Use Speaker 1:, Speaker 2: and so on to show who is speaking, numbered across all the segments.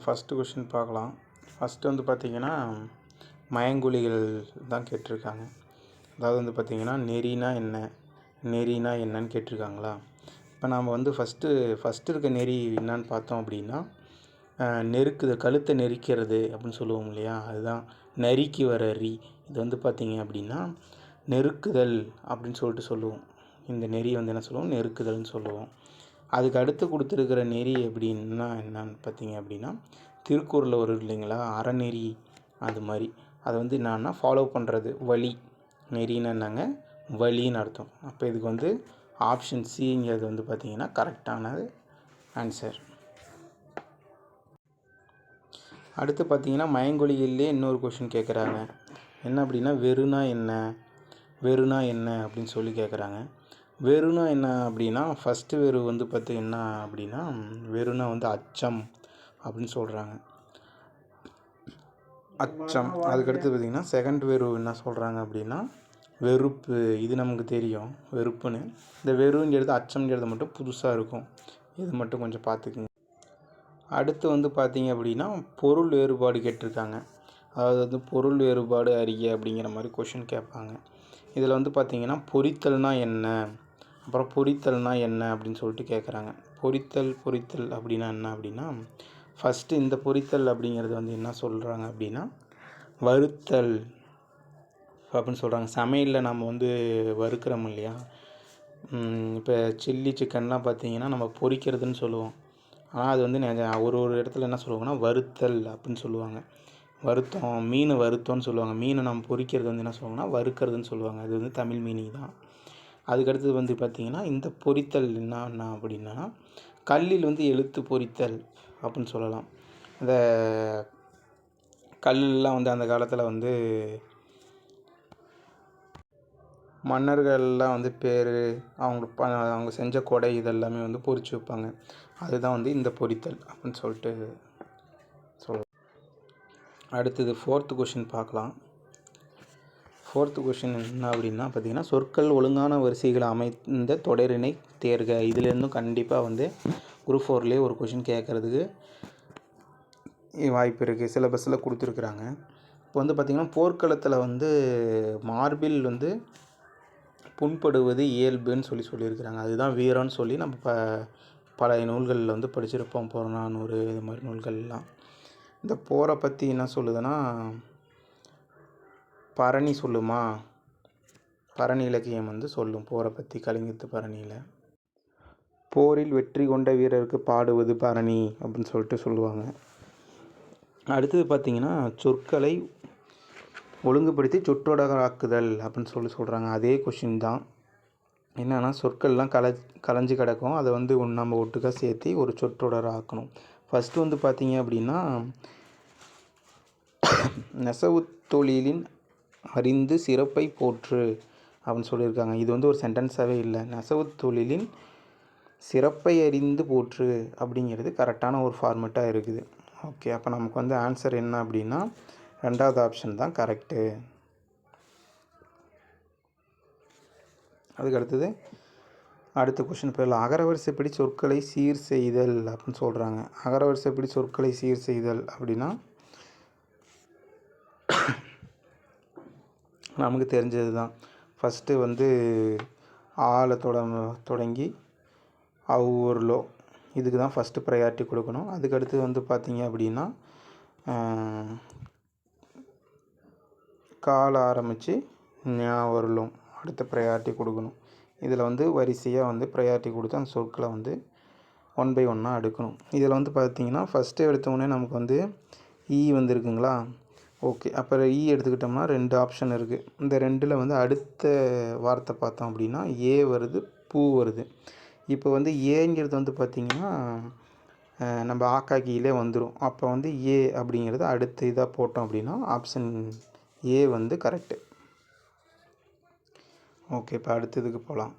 Speaker 1: First question பார்க்கலாம். First வந்து பார்த்திங்கன்னா மயங்கொலிகள் தான் கேட்டிருக்காங்க. அதாவது வந்து பார்த்திங்கன்னா நெறினா என்ன, நெறினா என்னன்னு கேட்டிருக்காங்களா. இப்போ நாம் வந்து ஃபஸ்ட்டு இருக்க நெறி என்னான்னு பார்த்தோம் அப்படின்னா நெருக்குது, கழுத்தை நெரிக்கிறது அப்படின்னு சொல்லுவோம் இல்லையா, அதுதான் நரிக்கு வர ரி. இது வந்து பார்த்திங்க அப்படின்னா நெருக்குதல் அப்படின்னு சொல்லுவோம். இந்த நெறி வந்து என்ன சொல்லுவோம், நெருக்குதல்னு சொல்லுவோம். அதுக்கு அடுத்து கொடுத்துருக்கிற நெறி எப்படின்னா என்னான்னு பார்த்தீங்க அப்படின்னா திருக்குறளில் வரும் இல்லைங்களா, அறநெறி. அது மாதிரி அதை வந்து என்னன்னா ஃபாலோ பண்ணுறது, வழி. நெறின்னு என்னங்க, வழின்னு அர்த்தம். அப்போ இதுக்கு வந்து ஆப்ஷன் சிங்கிறது வந்து பார்த்திங்கன்னா கரெக்டானது ஆன்சர். அடுத்து பார்த்திங்கன்னா மயங்கொலிகளிலே இன்னொரு கொஷின் கேட்குறாங்க. என்ன அப்படின்னா வெறுனா என்ன, வெறுனா என்ன அப்படின்னு சொல்லி கேட்குறாங்க. வெறுனா என்ன அப்படின்னா ஃபஸ்ட்டு வெறு வந்து பார்த்திங்கன்னா அப்படின்னா வெறுனா வந்து அச்சம் அப்படின்னு சொல்கிறாங்க, அச்சம். அதுக்கடுத்து பார்த்திங்கன்னா செகண்ட் வெறு என்ன சொல்கிறாங்க அப்படின்னா வெறுப்பு. இது நமக்கு தெரியும் வெறுப்புன்னு. இந்த வெறுங்கிறது அச்சம்ங்கிறது மட்டும் புதுசாக இருக்கும், இது மட்டும் கொஞ்சம் பார்த்துக்குங்க. அடுத்து வந்து பார்த்திங்க அப்படின்னா பொருள் வேறுபாடு கேட்டிருக்காங்க. அதாவது வந்து பொருள் வேறுபாடு அறிய அப்படிங்கிற மாதிரி கொஷின் கேட்பாங்க. இதில் வந்து பார்த்திங்கன்னா பொரித்தல்னால் என்ன, அப்புறம் பொரித்தல்னா என்ன அப்படின்னு சொல்லிட்டு கேட்குறாங்க. பொரித்தல் அப்படின்னா என்ன அப்படின்னா ஃபஸ்ட்டு இந்த பொரித்தல் அப்படிங்கிறது வந்து என்ன சொல்கிறாங்க அப்படின்னா வறுத்தல் அப்படின்னு சொல்கிறாங்க. சமையலில் நம்ம வந்து வறுக்கிறோம் இல்லையா, இப்போ சில்லி சிக்கன்லாம் பார்த்திங்கன்னா நம்ம பொரிக்கிறதுன்னு சொல்லுவோம். ஆனால் அது வந்து ஒரு இடத்துல என்ன சொல்லுவாங்கன்னா வறுத்தல் அப்படின்னு சொல்லுவாங்க. வருத்தம், மீன் வருத்தம்னு சொல்லுவாங்க. மீனை நம்ம பொரிக்கிறது வந்து என்ன சொல்லுவாங்கன்னா வறுக்கிறதுன்னு சொல்லுவாங்க. அது வந்து தமிழ் மீனிங் தான். அதுக்கடுத்தது வந்து பார்த்திங்கன்னா இந்த பொரித்தல் என்ன அப்படின்னா கல்லில் வந்து எழுத்து பொரித்தல் அப்படின்னு சொல்லலாம். இந்த கல்லாம் வந்து அந்த காலத்தில் வந்து மன்னர்கள்லாம் வந்து பேர், அவங்க செஞ்ச கொடை இதெல்லாமே வந்து பொரிச்சு வைப்பாங்க. அதுதான் வந்து இந்த பொரித்தல் அப்படின்னு சொல்லிட்டு சொல்லலாம். அடுத்தது ஃபோர்த்து கொஷின் பார்க்கலாம். ஃபோர்த்து கொஷின் என்ன அப்படின்னா பார்த்திங்கன்னா சொற்கள் ஒழுங்கான வரிசைகளை அமைந்த தொடரினை தேர்க. இதுலேருந்தும் கண்டிப்பாக வந்து குரூப் 4லேயே ஒரு கொஷின் கேட்குறதுக்கு வாய்ப்பு இருக்குது, சிலபஸில் கொடுத்துருக்குறாங்க. இப்போ வந்து பார்த்திங்கன்னா போர்க்களத்தில் வந்து மார்பில் வந்து புண்படுவது இயல்புன்னு சொல்லியிருக்கிறாங்க. அதுதான் வீரம்னு சொல்லி நம்ம பழைய நூல்களில் வந்து படிச்சிருப்போம், புறநானூறு இது மாதிரி நூல்கள்லாம். இந்த போரை பற்றி என்ன சொல்லுதுன்னா பரணி சொல்லுமா, பரணி இலக்கியம் வந்து சொல்லும் போரை பற்றி. கலிங்கத்து பரணியில் போரில் வெற்றி கொண்ட வீரருக்கு பாடுவது பரணி அப்படின்னு சொல்லிட்டு சொல்லுவாங்க. அடுத்தது பார்த்திங்கன்னா சொற்களை ஒழுங்குபடுத்தி சொற்றொடராக்குதல் அப்படின்னு சொல்கிறாங்க. அதே கொஷின் தான். என்னென்னா சொற்கள்லாம் கலைஞ்சு கிடக்கும், அதை வந்து நம்ம ஒட்டுக்காக சேர்த்து ஒரு சொற்றொடர் ஆக்கணும். ஃபஸ்ட்டு வந்து பார்த்திங்க அப்படின்னா நெசவு தொழிலின் அறிந்து சிறப்பை போற்று அப்படின்னு சொல்லியிருக்காங்க. இது வந்து ஒரு சென்டென்ஸாகவே இல்லை. நெசவு தொழிலின் சிறப்பை அறிந்து போற்று அப்படிங்கிறது கரெக்டான ஒரு ஃபார்மெட்டாக இருக்குது. ஓகே, அப்போ நமக்கு வந்து ஆன்சர் என்ன அப்படின்னா ரெண்டாவது ஆப்ஷன் தான் கரெக்டு. அதுக்கு அடுத்தது அடுத்த கொஷின் பேரில் அகரவரிசைப்படி சொற்களை சீர் செய்தல் அப்படின்னு சொல்கிறாங்க. அகரவரிசைப்படி சொற்களை சீர் செய்தல் அப்படின்னா நமக்கு தெரிஞ்சது தான். ஃபஸ்ட்டு வந்து ஆளை தொடங்கி அவ்வூர்லோ, இதுக்கு தான் ஃபஸ்ட்டு ப்ரையாரிட்டி கொடுக்கணும். அதுக்கடுத்து வந்து பார்த்திங்க அப்படின்னா கால ஆரம்பித்து ஞாவரலும் அடுத்த ப்ரையாரிட்டி கொடுக்கணும். இதில் வந்து வரிசையாக வந்து ப்ரையாரிட்டி கொடுத்து அந்த சொற்களை வந்து 1 by 1 எடுக்கணும். இதில் வந்து பார்த்திங்கன்னா ஃபஸ்ட்டு எடுத்தோடனே நமக்கு வந்து ஈ வந்துருக்குங்களா. ஓகே, அப்போ ஈ எடுத்துக்கிட்டோம்னா 2 ஆப்ஷன் இருக்குது. இந்த 2ல் வந்து அடுத்த வார்த்தை பார்த்தோம் அப்படின்னா ஏ வருது, பூ வருது. இப்போ வந்து ஏங்கிறது வந்து பார்த்திங்கன்னா நம்ம ஆக்காக்கியிலே வந்துடும். அப்போ வந்து ஏ அப்படிங்கிறது அடுத்த இதாக போட்டோம் அப்படின்னா ஆப்ஷன் ஏ வந்து கரெக்டு. ஓகே, இப்போ அடுத்ததுக்கு போகலாம்.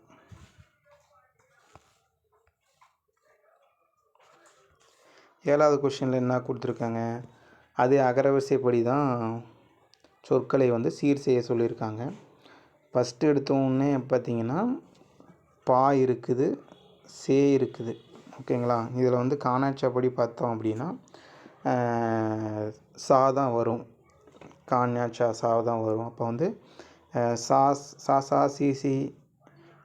Speaker 1: ஏழாவது கொஷினில் என்ன கொடுத்துருக்காங்க, அதே அகரவரிசைப்படி தான் சொற்களை வந்து சீர் செய்ய சொல்லியிருக்காங்க. ஃபஸ்ட்டு எடுத்தோடனே பார்த்திங்கன்னா பா இருக்குது, சே இருக்குது. ஓகேங்களா. இதில் வந்து காணாட்சப்படி பார்த்தோம் அப்படின்னா சா தான் வரும். கான்யா சா சா தான் வரும். அப்போ வந்து சா சா சா சி சி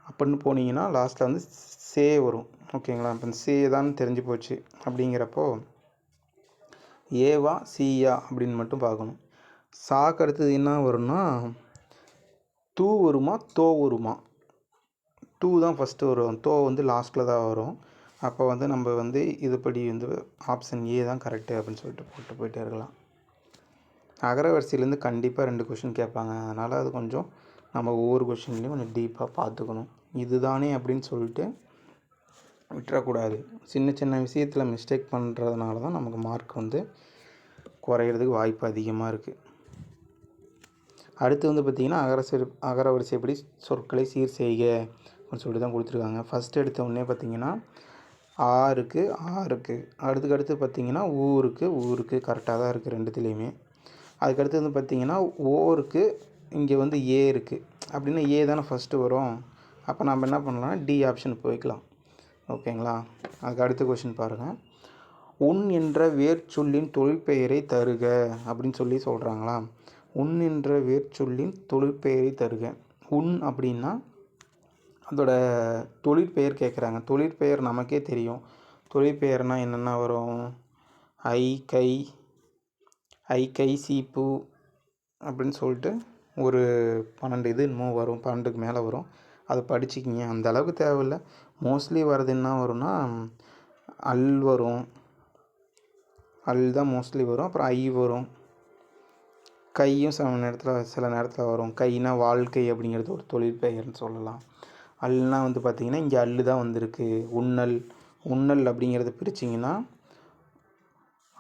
Speaker 1: அப்படின்னு போனீங்கன்னா லாஸ்ட்டில் வந்து சே வரும். ஓகேங்களா? இப்போ சே தான் தெரிஞ்சு போச்சு. அப்படிங்கிறப்போ ஏவா சியா அப்படின்னு மட்டும் பார்க்கணும். சாக்கு அடுத்தது என்ன வரும்னா தூ வருமா தோ வருமா? டூ தான் ஃபஸ்ட்டு வரும். தோ வந்து லாஸ்ட்டில் தான் வரும். அப்போ வந்து நம்ம வந்து இதுபடி வந்து ஆப்ஷன் ஏ தான் கரெக்டு அப்படின்னு சொல்லிட்டு போட்டு போயிட்டே இருக்கலாம். அகரவரிசையிலேருந்து கண்டிப்பாக 2 கொஷின் கேட்பாங்க. அதனால் அது கொஞ்சம் நம்ம ஒவ்வொரு கொஷின்லேயும் கொஞ்சம் டீப்பாக பார்த்துக்கணும். இதுதானே அப்படின்னு சொல்லிட்டு விட்டுறக்கூடாது. சின்ன சின்ன விஷயத்தில் மிஸ்டேக் பண்ணுறதுனால தான் நமக்கு மார்க் வந்து குறையிறதுக்கு வாய்ப்பு அதிகமாக இருக்குது. அடுத்து வந்து பார்த்திங்கன்னா அகரவரிசைப்படி சொற்களை சீர் செய்க அப்படின்னு சொல்லிட்டு தான் கொடுத்துருக்காங்க. ஃபஸ்ட்டு எடுத்த உடனே பார்த்திங்கன்னா ஆருக்கு ஆருக்கு அடுத்து பார்த்திங்கன்னா ஊருக்கு கரெக்டாக தான் இருக்குது ரெண்டுத்துலேயுமே. அதுக்கடுத்து வந்து பார்த்திங்கன்னா ஓருக்கு இங்கே வந்து ஏ இருக்குது அப்படின்னா ஏ தானே ஃபஸ்ட்டு வரும். அப்போ நம்ம என்ன பண்ணலாம், டி ஆப்ஷன் போய்க்கலாம். ஓகேங்களா? அதுக்கு அடுத்த கொஷின் பாருங்கள். உன் என்ற வேர்ச்சொல்லின் தொழிற்பெயரை தருக அப்படின்னு சொல்லி சொல்கிறாங்களா. உன் என்ற வேர்ச்சொல்லின் தொழிற்பெயரை தருக. உன் அப்படின்னா அதோட தொழிற்பெயர் கேட்குறாங்க. தொழிற்பெயர் நமக்கே தெரியும். தொழிற்பெயர்னால் என்னென்ன வரும், ஐ கை சீப்பு அப்படின்னு சொல்லிட்டு ஒரு 12 இது இன்னமும் வரும், 12க்கு மேலே வரும். அதை படிச்சுக்கிங்க. அந்த அளவுக்கு தேவையில்லை. மோஸ்ட்லி வர்றது என்ன வரும்னா அல் வரும். அல் தான் மோஸ்ட்லி வரும். அப்புறம் ஐ வரும். கையும் சில நேரத்தில் வரும். கைனா வாழ்க்கை அப்படிங்கிறது ஒரு தொழிற்பெயர்னு சொல்லலாம். அல்னா வந்து பார்த்திங்கன்னா இங்கே அல்லு தான் வந்திருக்கு. உன்னல் அப்படிங்கிறத பிரிச்சிங்கன்னா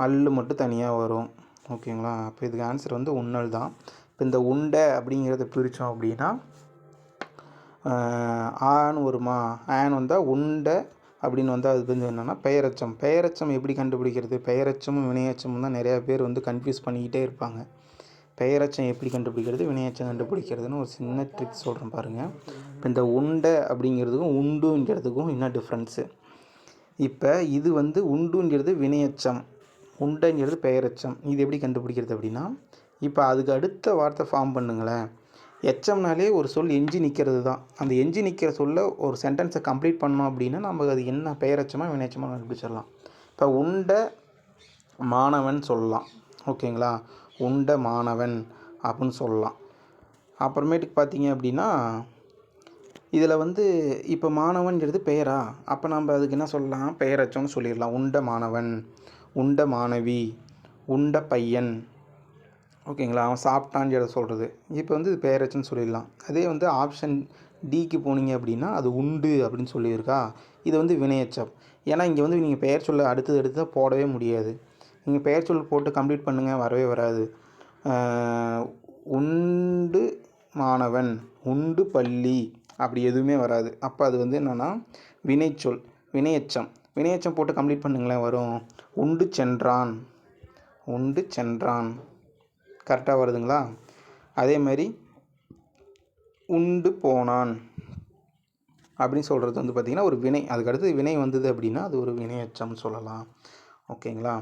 Speaker 1: அல்லு மட்டும் தனியாக வரும். ஓகேங்களா? அப்போ இதுக்கு ஆன்சர் வந்து உன்னல் தான். இப்போ இந்த உண்டை அப்படிங்கிறத பிரித்தோம் அப்படின்னா ஆன்னு வருமா, ஆன் வந்தால் உண்டை அப்படின்னு வந்தால் அது வந்து என்னென்னா பெயரச்சம் எப்படி கண்டுபிடிக்கிறது? பெயரச்சமும் வினையச்சமும் தான் நிறையா பேர் வந்து கன்ஃபியூஸ் பண்ணிக்கிட்டே இருப்பாங்க. பெயரச்சம் எப்படி கண்டுபிடிக்கிறது, வினையச்சம் கண்டுபிடிக்கிறதுன்னு ஒரு சின்ன ட்ரிக்ஸ் சொல்கிறேன் பாருங்கள். இப்போ இந்த உண்டை அப்படிங்கிறதுக்கும் உண்டுங்கிறதுக்கும் என்ன டிஃப்ரென்ஸு? இப்போ இது வந்து உண்டுங்கிறது வினையச்சம், உண்டைங்கிறது பெயரச்சம். இது எப்படி கண்டுபிடிக்கிறது அப்படின்னா, இப்போ அதுக்கு அடுத்த வார்த்தை ஃபார்ம் பண்ணுங்களேன். எச்சம்னாலே ஒரு சொல் எஞ்சி நிற்கிறது தான். அந்த எஞ்சி நிற்கிற சொல்ல ஒரு சென்டென்ஸை கம்ப்ளீட் பண்ணோம் அப்படின்னா நம்ம அது என்ன பெயரச்சமாக வினையச்சமாக கண்டுபிடிச்சிடலாம். இப்போ உண்ட மாணவன் சொல்லலாம். ஓகேங்களா? உண்ட மாணவன் அப்படின்னு சொல்லலாம். அப்புறமேட்டுக்கு பார்த்தீங்க அப்படின்னா இதில் வந்து இப்போ மாணவன்கிறது பெயரா, அப்போ நம்ம அதுக்கு என்ன சொல்லலாம், பெயரச்சம்னு சொல்லிடலாம். உண்ட மாணவன், உண்ட மாணவி, உண்ட பையன். ஓகேங்களா? அவன் சாப்பிட்டான்னு சொல்கிறது. இப்போ வந்து இது பெயரச்சம்னு சொல்லிடலாம். அதே வந்து ஆப்ஷன் டிக்கு போனீங்க அப்படின்னா அது உண்டு அப்படின்னு சொல்லியிருக்கா, இது வந்து வினையச்சம். ஏன்னா இங்கே வந்து நீங்கள் பெயர் சொல்ல அடுத்து போடவே முடியாது. நீங்கள் பெயர் சொல் போட்டு கம்ப்ளீட் பண்ணுங்கள், வரவே வராது. உண்டு மாணவன், உண்டு பள்ளி அப்படி எதுவுமே வராது. அப்போ அது வந்து என்னென்னா வினையச்சம் போட்டு கம்ப்ளீட் பண்ணுங்களேன், வரும். உண்டு சென்றான் கரெக்டாக வருதுங்களா? அதே மாதிரி உண்டு போனான் அப்படின்னு சொல்கிறது வந்து பார்த்திங்கன்னா ஒரு வினை. அதுக்கடுத்து வினை வந்தது அப்படின்னா அது ஒரு வினையச்சம்னு சொல்லலாம். ஓகேங்களா?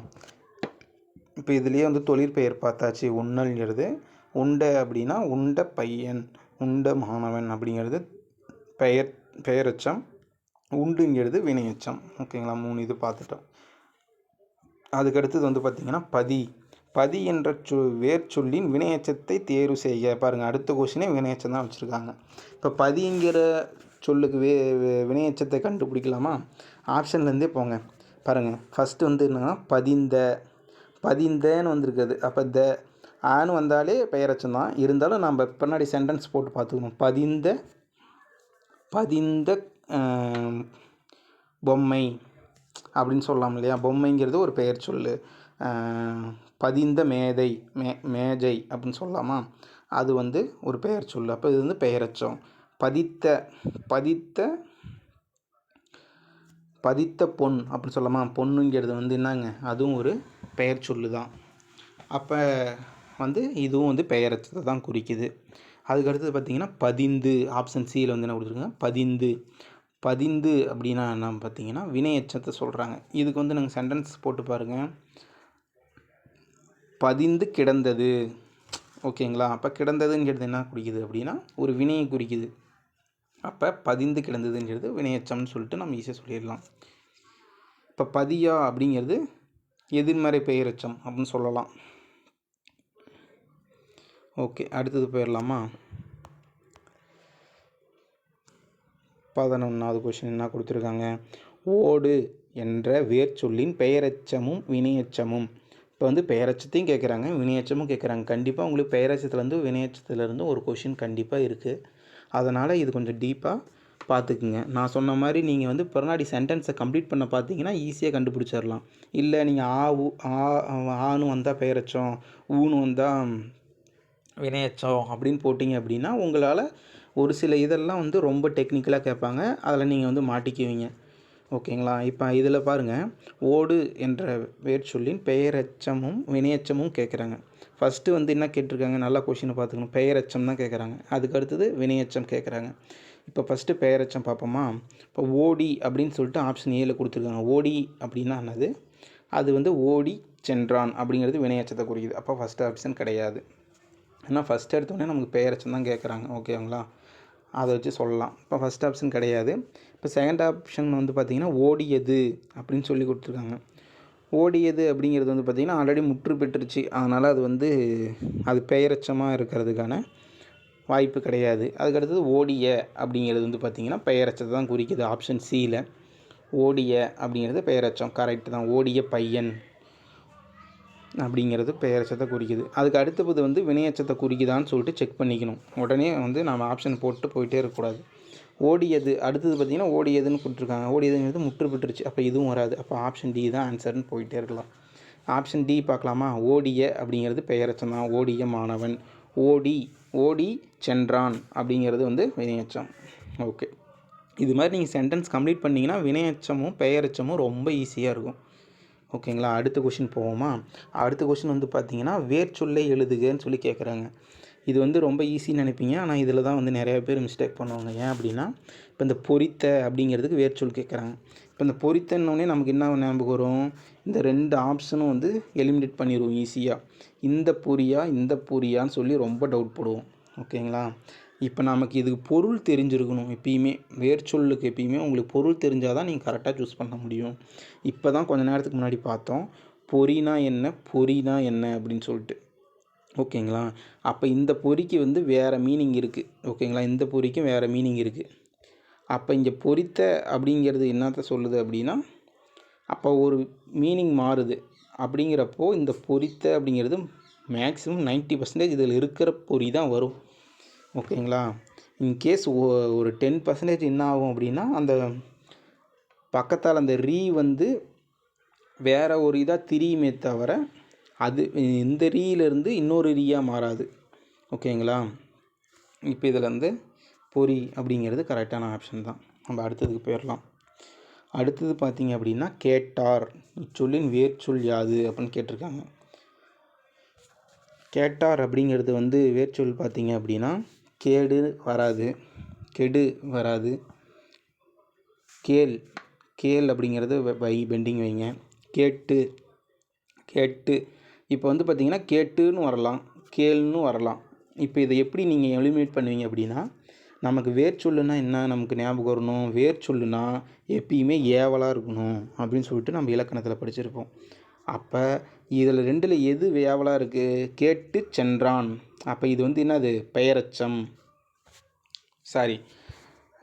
Speaker 1: இப்போ இதுலேயே வந்து தொழிற்பெயர் பார்த்தாச்சு. உண்ணல்ங்கிறது, உண்டை அப்படின்னா உண்ட பையன், உண்ட மாணவன் அப்படிங்கிறது பெயரச்சம், உண்டுங்கிறது வினையச்சம். ஓகேங்களா? 3 இது பார்த்துட்டோம். அதுக்கடுத்தது வந்து பார்த்திங்கன்னா பதி என்ற வேர்ச்சொல்லின் வினையச்சத்தை தேர்வு செய்ய. பாருங்கள், அடுத்த கொஸ்டினே வினையச்சம் தான் வச்சுருக்காங்க. இப்போ பதிங்கிற சொல்லுக்கு வினையச்சத்தை கண்டுபிடிக்கலாமா? ஆப்ஷன்லேருந்தே போங்க. பாருங்கள், ஃபஸ்ட்டு வந்து என்னன்னா பதிந்தன்னு வந்திருக்குது. அப்போ ஆன்னு வந்தாலே பெயரச்சம் தான். இருந்தாலும் நம்ம பின்னாடி சென்டென்ஸ் போட்டு பார்த்துக்கணும். பதிந்த பொம்மை அப்படின்னு சொல்லலாம் இல்லையா? பொம்மைங்கிறது ஒரு பெயர் சொல்லு. பதிந்த மேஜை அப்படின்னு சொல்லலாமா? அது வந்து ஒரு பெயர் சொல்லு. அப்போ இது வந்து பெயரச்சம். பதித்த பொன் அப்படின்னு சொல்லலாமா? பொண்ணுங்கிறது வந்து என்னங்க, அதுவும் ஒரு பெயர் சொல்லு தான். அப்போ வந்து இதுவும் வந்து பெயரச்சத்தை தான் குறிக்குது. அதுக்கடுத்தது பார்த்திங்கன்னா பதிந்து, ஆப்ஷன் சியில் வந்து என்ன கொடுத்துருங்க, பதிந்து அப்படின்னா என்ன பார்த்தீங்கன்னா வினையச்சத்தை சொல்கிறாங்க. இதுக்கு வந்து நாங்கள் சென்டென்ஸ் போட்டு பாருங்கள். பதிந்து கிடந்தது. ஓகேங்களா? அப்போ கிடந்ததுங்கிறது என்ன குறிக்குது அப்படின்னா ஒரு வினையை குறிக்குது. அப்போ பதிந்து கிடந்ததுங்கிறது வினையெச்சம்னு சொல்லிட்டு நம்ம ஈஸியாக சொல்லிடலாம். இப்போ பதியா அப்படிங்கிறது எதிர்மறை பெயரெச்சம் அப்படின்னு சொல்லலாம். ஓகே, அடுத்தது போயிடலாமா? 11வது கொஷின் என்ன கொடுத்துருக்காங்க? ஓடு என்ற வேர்ச்சொல்லின் பெயரெச்சமும் வினையெச்சமும். இப்போ வந்து பெயரெச்சத்தையும் கேட்குறாங்க, வினையெச்சமும் கேட்குறாங்க. கண்டிப்பாக உங்களுக்கு பெயரெச்சத்துலேருந்து வினையெச்சத்துலேருந்து ஒரு கொஷின் கண்டிப்பாக இருக்குது. அதனால் இது கொஞ்சம் டீப்பாக பார்த்துக்குங்க. நான் சொன்ன மாதிரி நீங்கள் வந்து பின்னாடி சென்டென்ஸை கம்ப்ளீட் பண்ண பார்த்தீங்கன்னா ஈஸியாக கண்டுபிடிச்சிடலாம். இல்லை நீங்கள் ஆன்னு வந்தால் பெயரெச்சம், ஊன்னு வந்தால் வினையெச்சம் அப்படின்னு போட்டிங்க அப்படின்னா உங்களால் ஒரு சில இதெல்லாம் வந்து ரொம்ப டெக்னிக்கலாக கேட்பாங்க, அதில் நீங்கள் வந்து மாட்டிக்குவீங்க. ஓகேங்களா? இப்போ இதில் பாருங்கள், ஓடு என்ற வேர்ச்சொல்லின் பெயரெச்சமும் வினையெச்சமும் கேட்குறாங்க. ஃபஸ்ட்டு வந்து என்ன கேட்டிருக்காங்க, நல்லா கொஷினை பார்த்துக்கணும். பெயரெச்சம் தான் கேட்குறாங்க. அதுக்கு அடுத்தது வினையெச்சம் கேட்குறாங்க. இப்போ ஃபஸ்ட்டு பெயரெச்சம் பார்ப்போமா? இப்போ ஓடி அப்படின்னு சொல்லிட்டு ஆப்ஷன் ஏல கொடுத்துருக்காங்க. ஓடி அப்படின்னா என்னது? அது வந்து ஓடி சென்றான் அப்படிங்கிறது வினையெச்சத்தை குறிக்குது. அப்போ ஃபஸ்ட்டு ஆப்ஷன் கிடையாது. ஏன்னா ஃபஸ்ட் எடுத்தோடனே நமக்கு பெயரெச்சம் தான் கேட்குறாங்க. ஓகேங்களா? அதை வச்சு சொல்லலாம். இப்போ ஃபஸ்ட் ஆப்ஷன் கிடையாது. இப்போ செகண்ட் ஆப்ஷன் வந்து பார்த்திங்கன்னா ஓடியது அப்படின்னு சொல்லி கொடுத்துருக்காங்க. ஓடியது அப்படிங்கிறது வந்து பார்த்திங்கன்னா ஆல்ரெடி முற்று பெற்றுருச்சு. அதனால் அது வந்து அது பெயரெச்சமாக இருக்கிறதுக்கான வாய்ப்பு கிடையாது. அதுக்கடுத்தது ஓடிய அப்படிங்கிறது வந்து பார்த்திங்கன்னா பெயரெச்சத்தை தான் குறிக்குது. ஆப்ஷன் சியில் ஓடிய அப்படிங்கிறது பெயரெச்சம் கரெக்டு தான். ஓடிய பையன் அப்படிங்கிறது பெயரெச்சத்தை குறிக்குது. அதுக்கு அடுத்தது வந்து வினையெச்சத்தை குறிக்குதான்னு சொல்லிட்டு செக் பண்ணிக்கணும். உடனே வந்து நம்ம ஆப்ஷன் போட்டு போயிட்டே இருக்கக்கூடாது. ஓடியது அடுத்தது பார்த்திங்கன்னா ஓடியதுன்னு கொடுத்துருக்காங்க. ஓடியதுங்கிறது முற்று பெற்றுச்சு. அப்போ இதுவும் வராது. அப்போ ஆப்ஷன் டி தான் ஆன்சர்னு போயிட்டே இருக்கலாம். ஆப்ஷன் டி பார்க்கலாமா? ஓடிய அப்படிங்கிறது பெயரெச்சம் தான். ஓடிய மாணவன். ஓடி சென்றான் அப்படிங்கிறது வந்து வினையெச்சம். ஓகே, இது மாதிரி நீங்கள் சென்டென்ஸ் கம்ப்ளீட் பண்ணிங்கன்னா வினையெச்சமும் பெயரெச்சமும் ரொம்ப ஈஸியாக இருக்கும். ஓகேங்களா? அடுத்த கொஷின் போவோமா? அடுத்த கொஷின் வந்து பார்த்திங்கன்னா வேர்ச்சொல்லை எழுதுகன்னு சொல்லி கேட்குறாங்க. இது வந்து ரொம்ப ஈஸின்னு நினைப்பீங்க, ஆனால் இதில் தான் வந்து நிறைய பேர் மிஸ்டேக் பண்ணுவாங்க. ஏன் அப்படின்னா இப்போ இந்த பொரித்த அப்படிங்கிறதுக்கு வேர்ச்சொல் கேட்குறாங்க. இப்போ இந்த பொரித்தன்னொடனே நமக்கு என்ன ஞாபகம் வரும்? இந்த 2 ஆப்ஷனும் வந்து எலிமினேட் பண்ணிடுவோம் ஈஸியாக. இந்த பொரியான்னு சொல்லி ரொம்ப டவுட் போடுவோம். ஓகேங்களா? இப்போ நமக்கு இதுக்கு பொருள் தெரிஞ்சிருக்கணும். எப்பயுமே வேர்ச்சொல்லுக்கு எப்பயுமே உங்களுக்கு பொருள் தெரிஞ்சால் தான் நீங்கள் கரெக்டாக சூஸ் பண்ண முடியும். இப்போ தான் கொஞ்சம் நேரத்துக்கு முன்னாடி பார்த்தோம், பொறினா என்ன அப்படின்னு சொல்லிட்டு. ஓகேங்களா? அப்போ இந்த பொறிக்கு வந்து வேறு மீனிங் இருக்குது. ஓகேங்களா? இந்த பொறிக்கும் வேறு மீனிங் இருக்குது. அப்போ இங்கே பொரித்த அப்படிங்கிறது என்னத்தை சொல்லுது அப்படின்னா, அப்போ ஒரு மீனிங் மாறுது. அப்படிங்கிறப்போ இந்த பொரித்த அப்படிங்கிறது மேக்ஸிமம் 90% இதில் இருக்கிற பொறி தான் வரும். ஓகேங்களா? இன்கேஸ் ஒரு 10% என்ன ஆகும் அப்படின்னா, அந்த பக்கத்தால் அந்த வந்து வேறு ஒரு இதாக திரியுமே தவிர அது இந்த ரீயிலேருந்து இன்னொரு ரீயாக மாறாது. ஓகேங்களா? இப்போ இதில் வந்து பொறி அப்படிங்கிறது கரெக்டான ஆப்ஷன் தான். நம்ம அடுத்ததுக்கு போயிடலாம். அடுத்தது பார்த்திங்க அப்படின்னா கேட்டார் இச்சொல்லின் வேர்ச்சொல் யாது அப்படின்னு கேட்டிருக்காங்க. கேட்டார் அப்படிங்கிறது வந்து வேர்ச்சொல் பார்த்திங்க அப்படின்னா கேடு வராது, கெடு வராது. கேள் அப்படிங்கிறது பெண்டிங் வைங்க. கேட்டு இப்போ வந்து பார்த்திங்கன்னா கேட்டுன்னு வரலாம், கேள்னு வரலாம். இப்போ இதை எப்படி நீங்கள் எலிமினேட் பண்ணுவீங்க அப்படின்னா, நமக்கு வேர்ச்சொல்லுனா என்ன நமக்கு ஞாபகம் வரணும்? வேர்ச்சொல்லுனா எப்பயுமே ஏவலாக இருக்கணும் அப்படின்னு சொல்லிட்டு நம்ம இலக்கணத்தில் படிச்சிருப்போம். அப்போ இதில் 2ல் எது ஏவலாக இருக்குது? கேட்டு சென்றான். அப்போ இது வந்து என்னது? பெயரெச்சம்,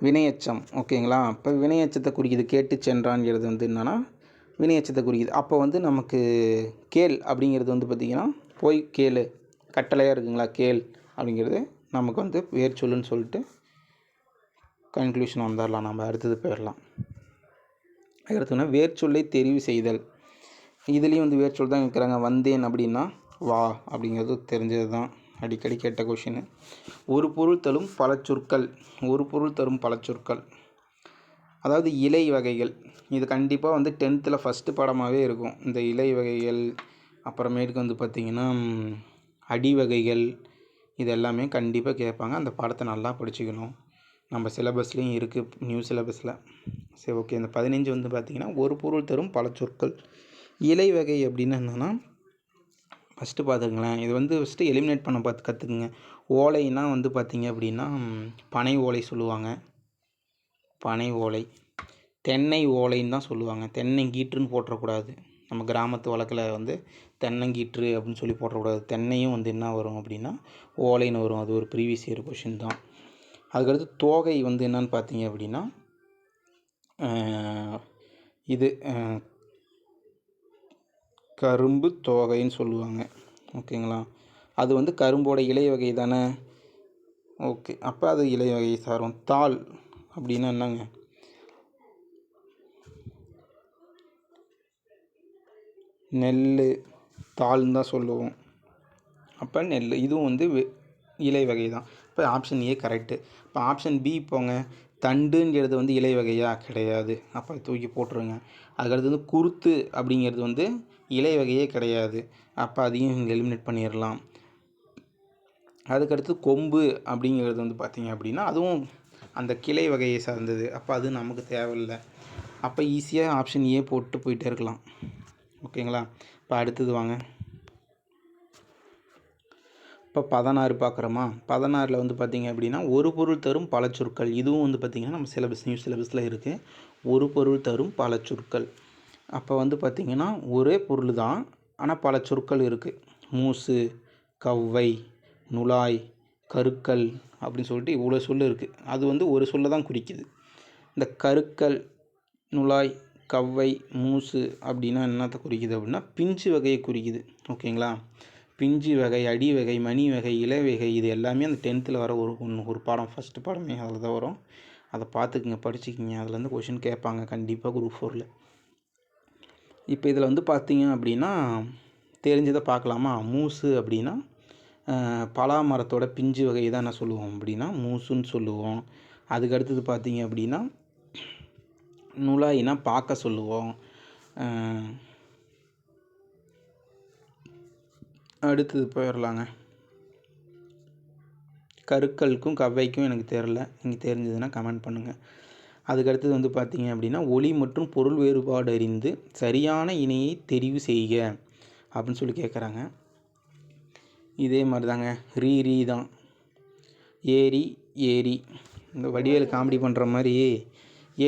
Speaker 1: வினையெச்சம். ஓகேங்களா? இப்போ வினையெச்சத்தை குறிக்குது. கேட்டு சென்றான்ங்கிறது வந்து என்னென்னா வினையெச்சத்தை குறிக்குது. அப்போ வந்து நமக்கு கேள் அப்படிங்கிறது வந்து பார்த்திங்கன்னா போய் கேளு, கட்டளையாக இருக்குங்களா கேள் அப்படிங்கிறது நமக்கு வந்து வேர்ச்சொல்லுன்னு சொல்லிட்டு கன்க்ளூஷன் வந்துடலாம். நம்ம அடுத்தது போயிடலாம். அடுத்ததுன்னா வேர்ச்சொல்லை தெரிவு செய்தல். இதுலேயும் வந்து வேர்ச்சொல் தான் கேட்குறாங்க. வந்தேன் அப்படின்னா வா அப்படிங்கிறது தெரிஞ்சது தான், அடிக்கடி கேட்ட கொஷின். ஒரு பொருள் தரும் பல சொற்கள், அதாவது இலை வகைகள். இது கண்டிப்பாக வந்து 10th ஃபஸ்ட்டு பாடமாகவே இருக்கும். இந்த இலை வகைகள், அப்புறமேட்டுக்கு வந்து பார்த்திங்கன்னா அடி வகைகள், இது எல்லாமே கண்டிப்பாக கேட்பாங்க. அந்த பாடத்தை நல்லா படிச்சுக்கணும். நம்ம சிலபஸ்லேயும் இருக்குது, நியூ சிலபஸில். சரி, ஓகே. இந்த 15 வந்து பார்த்திங்கன்னா ஒரு பொருள் தரும் பல சொற்கள். இலை வகை அப்படின்னு என்னென்னா ஃபஸ்ட்டு பார்த்துக்குங்களேன். இது வந்து ஃபஸ்ட்டு எலிமினேட் பண்ண கற்றுக்குங்க. ஓலைன்னா வந்து பார்த்திங்க அப்படின்னா பனை ஓலை சொல்லுவாங்க. பனை ஓலை. தென்னை ஓலைன்னு தான் சொல்லுவாங்க. தென்னங்கீற்றுன்னு போட்டுறக்கூடாது. நம்ம கிராமத்து வழக்கில் வந்து தென்னங்கீற்று அப்படின்னு சொல்லி போட்டுறக்கூடாது. தென்னையும் வந்து என்ன வரும் அப்படின்னா ஓலைன்னு வரும். அது ஒரு ப்ரீவியஸ் இயர் கொஷின் தான். அதுக்கடுத்து தோகை வந்து என்னன்னு பார்த்தீங்க அப்படின்னா இது கரும்பு தோகைன்னு சொல்லுவாங்க. ஓகேங்களா? அது வந்து கரும்போட இலை வகை தானே. ஓகே, அப்போ அது இலை வகையை சாரும். தாள் அப்படின்னா என்னங்க? நெல் தாள்னு தான் சொல்லுவோம். அப்போ நெல் இதுவும் வந்து இலை வகை தான். இப்போ ஆப்ஷன் ஏ கரெக்டு. இப்போ ஆப்ஷன் பி போங்க. தண்டுங்கிறது வந்து இலை வகையா? கிடையாது. அப்போ தூக்கி போட்டுருங்க. அதுக்கடுத்து வந்து குருத்து அப்படிங்கிறது வந்து இலை வகையே கிடையாது. அப்போ அதையும் எலிமினேட் பண்ணிடலாம். அதுக்கடுத்து கொம்பு அப்படிங்கிறது வந்து பார்த்திங்க அப்படின்னா அதுவும் அந்த கிளை வகையை சார்ந்தது. அப்போ அது நமக்கு தேவையில்லை. அப்போ ஈஸியாக ஆப்ஷன் ஏ போட்டு போயிட்டே இருக்கலாம். ஓகேங்களா? இப்போ அடுத்தது வாங்க. இப்போ 16 பார்க்குறோமா? 16ல் வந்து பார்த்திங்க அப்படின்னா ஒரு பொருள் தரும் பல சொற்கள். இதுவும் வந்து பார்த்திங்கன்னா நம்ம நியூ சிலபஸில் இருக்குது. ஒரு பொருள் தரும் பல சொற்கள். அப்போ வந்து பார்த்திங்கன்னா ஒரே பொருள் தான், ஆனால் பல சொற்கள் இருக்குது. மூசு, கவ்வை, நுழாய், கருக்கல் அப்படின்னு சொல்லிட்டு இவ்வளோ சொல் இருக்குது. அது வந்து ஒரு சொல்லை தான் குறிக்குது. இந்த கருக்கல், நுழாய், கவ்வை, மூசு அப்படின்னா என்னத்தை குறிக்குது அப்படின்னா பிஞ்சு வகையை குறிக்குது. ஓகேங்களா? பிஞ்சு வகை, அடி வகை, மணி வகை, இலை வகை இது எல்லாமே அந்த 10th வர ஒரு பாடம். ஃபஸ்ட்டு பாடமே அதில் தான் வரும். அதை பார்த்துக்குங்க, படிச்சுக்கிங்க. அதுலேருந்து கொஷின் கேட்பாங்க கண்டிப்பாக குரூப் 4ல். இப்போ இதில் வந்து பார்த்திங்க அப்படின்னா தெரிஞ்சதை பார்க்கலாமா? மூசு அப்படின்னா பலா மரத்தோட பிஞ்சு வகையை தான் என்ன சொல்லுவோம் அப்படின்னா மூசுன்னு சொல்லுவோம். அதுக்கு அடுத்தது பார்த்திங்க அப்படின்னா நுழாயினா பார்க்க சொல்லுவோம். அடுத்தது போயிடலாங்க. கருக்கலுக்கும் கவ்வைக்கும் எனக்கு தெரில. நீங்கள் தெரிஞ்சதுன்னா கமெண்ட் பண்ணுங்கள். அதுக்கடுத்தது வந்து பார்த்திங்க அப்படின்னா ஒலி மற்றும் பொருள் வேறுபாடு அறிந்து சரியான இணையை தெரிவு செய்க அப்படின்னு சொல்லி கேட்குறாங்க. இதே மாதிரி தாங்க. ரீ தான். ஏரி ஏரி. இந்த வடிவேல் காமெடி பண்ணுற மாதிரி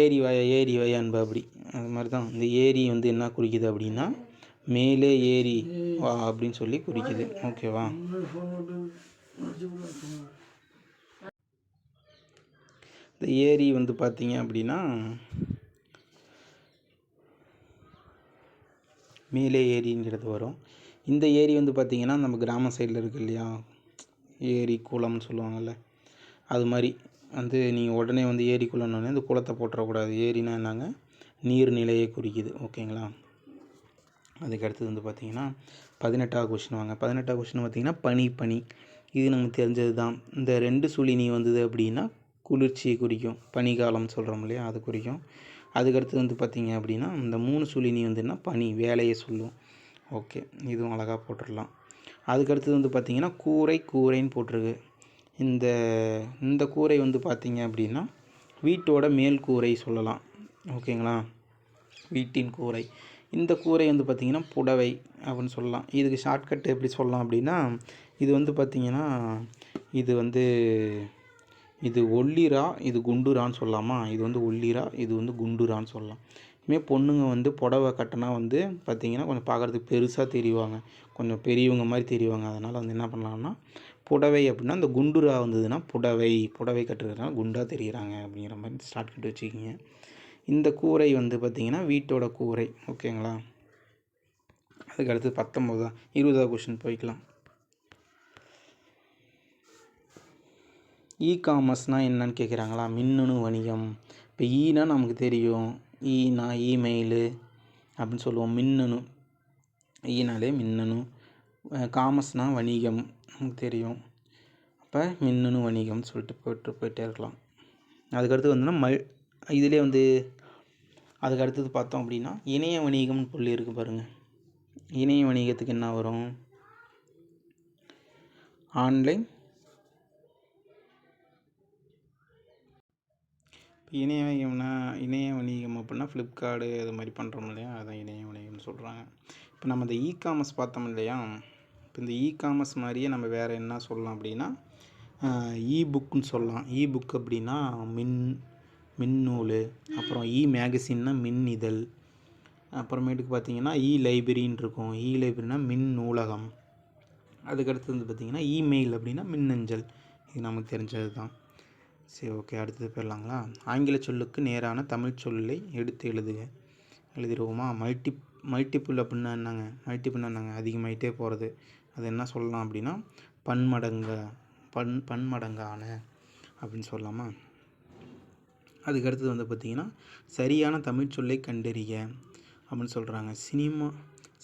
Speaker 1: ஏரி வாயா அன்பா அப்படி அது மாதிரி தான். இந்த ஏரி வந்து என்ன குறிக்குது அப்படின்னா மேலே ஏரி வா அப்படின்னு சொல்லி குறிக்குது. ஓகேவா? இந்த ஏரி வந்து பார்த்திங்க அப்படின்னா மேலே ஏரிங்கிறது வரும். இந்த ஏரி வந்து பார்த்திங்கன்னா நம்ம கிராம சைடில் இருக்குது இல்லையா, ஏரி குளம்னு சொல்லுவாங்கள்ல, அது மாதிரி வந்து நீங்கள் உடனே வந்து ஏரி குளம்னோடனே இந்த குளத்தை போட்டுறக்கூடாது. ஏரினா என்னங்க? நீர்நிலையை குறிக்குது. ஓகேங்களா? அதுக்கு அடுத்தது வந்து பார்த்திங்கன்னா 18வது கொஷின் வாங்க. 18வது கொஷின் பார்த்திங்கன்னா பனி. இது நமக்கு தெரிஞ்சது தான். இந்த 2 சுழி வந்தது அப்படின்னா குளிர்ச்சியை குறிக்கும். பனிக்காலம் சொல்கிறோம் இல்லையா, அது குறிக்கும். அதுக்கடுத்து வந்து பார்த்திங்க அப்படின்னா இந்த 3 சுழி வந்துன்னா பனி வேலையை சொல்லும். ஓகே, இதுவும் அழகாக போட்டுடலாம். அதுக்கடுத்தது வந்து பார்த்திங்கன்னா கூரைன்னு போட்டிருக்கு. இந்த கூரை வந்து பார்த்திங்க அப்படின்னா வீட்டோட மேல் கூரை சொல்லலாம். ஓகேங்களா? வீட்டின் கூரை. இந்த கூரை வந்து பார்த்திங்கன்னா புடவை அப்படின்னு சொல்லலாம். இதுக்கு ஷார்ட்கட் எப்படி சொல்லலாம் அப்படின்னா இது வந்து பார்த்திங்கன்னா இது ஒல்லிரா இது குண்டுரான்னு சொல்லலாமா? இது வந்து ஒல்லிரா, இது வந்து குண்டுரான்னு சொல்லலாம். இதுமாரி பொண்ணுங்க வந்து புடவை கட்டினா வந்து பார்த்திங்கன்னா கொஞ்சம் பார்க்குறதுக்கு பெருசாக தெரிவாங்க, கொஞ்சம் பெரியவங்க மாதிரி தெரிவாங்க. அதனால் வந்து என்ன பண்ணலாம்னா புடவை அப்படின்னா இந்த குண்டுரா வந்ததுன்னா புடவை கட்டுறதுனால குண்டாக தெரிகிறாங்க அப்படிங்கிற மாதிரி ஷார்ட்கட் வச்சுக்கிங்க. இந்த கூரை வந்து பார்த்திங்கன்னா வீட்டோட கூரை. ஓகேங்களா? அதுக்கு அடுத்து 19 20வது கொஷின் போய்க்கலாம். காமர்ஸ்னால் என்னன்னு கேட்குறாங்களா? மின்னணு வணிகம். இப்போ ஈனா நமக்கு தெரியும். ஈனா இமெயிலு அப்படின்னு சொல்லுவோம். மின்னணு ஈனாலே மின்னணு. காமர்ஸ்னால் வணிகம் நமக்கு தெரியும். அப்போ மின்னணு வணிகம்னு சொல்லிட்டு போயிட்டே இருக்கலாம். அதுக்கடுத்து வந்துன்னா இதிலே வந்து அதுக்கு அடுத்தது பார்த்தோம் அப்படின்னா இணைய வணிகம்னு சொல்லி இருக்குது பாருங்கள். இணைய வணிகத்துக்கு என்ன வரும்? ஆன்லைன். இப்போ இணைய வணிகம் அப்படின்னா ஃப்ளிப்கார்டு அது மாதிரி பண்ணுறோம் இல்லையா, அதான் இணைய வணிகம்னு சொல்கிறாங்க. இப்போ நம்ம இந்த காமர்ஸ் பார்த்தோம் இல்லையா, இப்போ இந்த காமர்ஸ் மாதிரியே நம்ம வேறு என்ன சொல்லலாம் அப்படின்னா புக்குன்னு சொல்லலாம். புக் அப்படின்னா மின்னூல், அப்புறம் மேகசின்னா மின் இதழ், அப்புறமேட்டுக்கு பார்த்திங்கன்னா லைப்ரரின்னு இருக்கும். லைப்ரரினா மின் நூலகம். அதுக்கடுத்து வந்து பார்த்திங்கன்னா இமெயில் அப்படின்னா மின்னஞ்சல். இது நமக்கு தெரிஞ்சது தான். சரி, ஓகே, அடுத்தது போயிடலாங்களா? ஆங்கில சொல்லுக்கு நேரான தமிழ் சொல்லை எடுத்து எழுதிடுவோமா? மல்டிப்புள் அப்படின்னா என்னங்க? மல்டிப்புள்னா என்னங்க? அதிகமாகிட்டே போகிறது. அது என்ன சொல்லலாம் அப்படின்னா பன்மடங்கான அப்படின்னு சொல்லலாமா? அதுக்கடுத்தது வந்து பார்த்திங்கன்னா சரியான தமிழ் சொல்லை கண்டறிய அப்படின்னு சொல்கிறாங்க.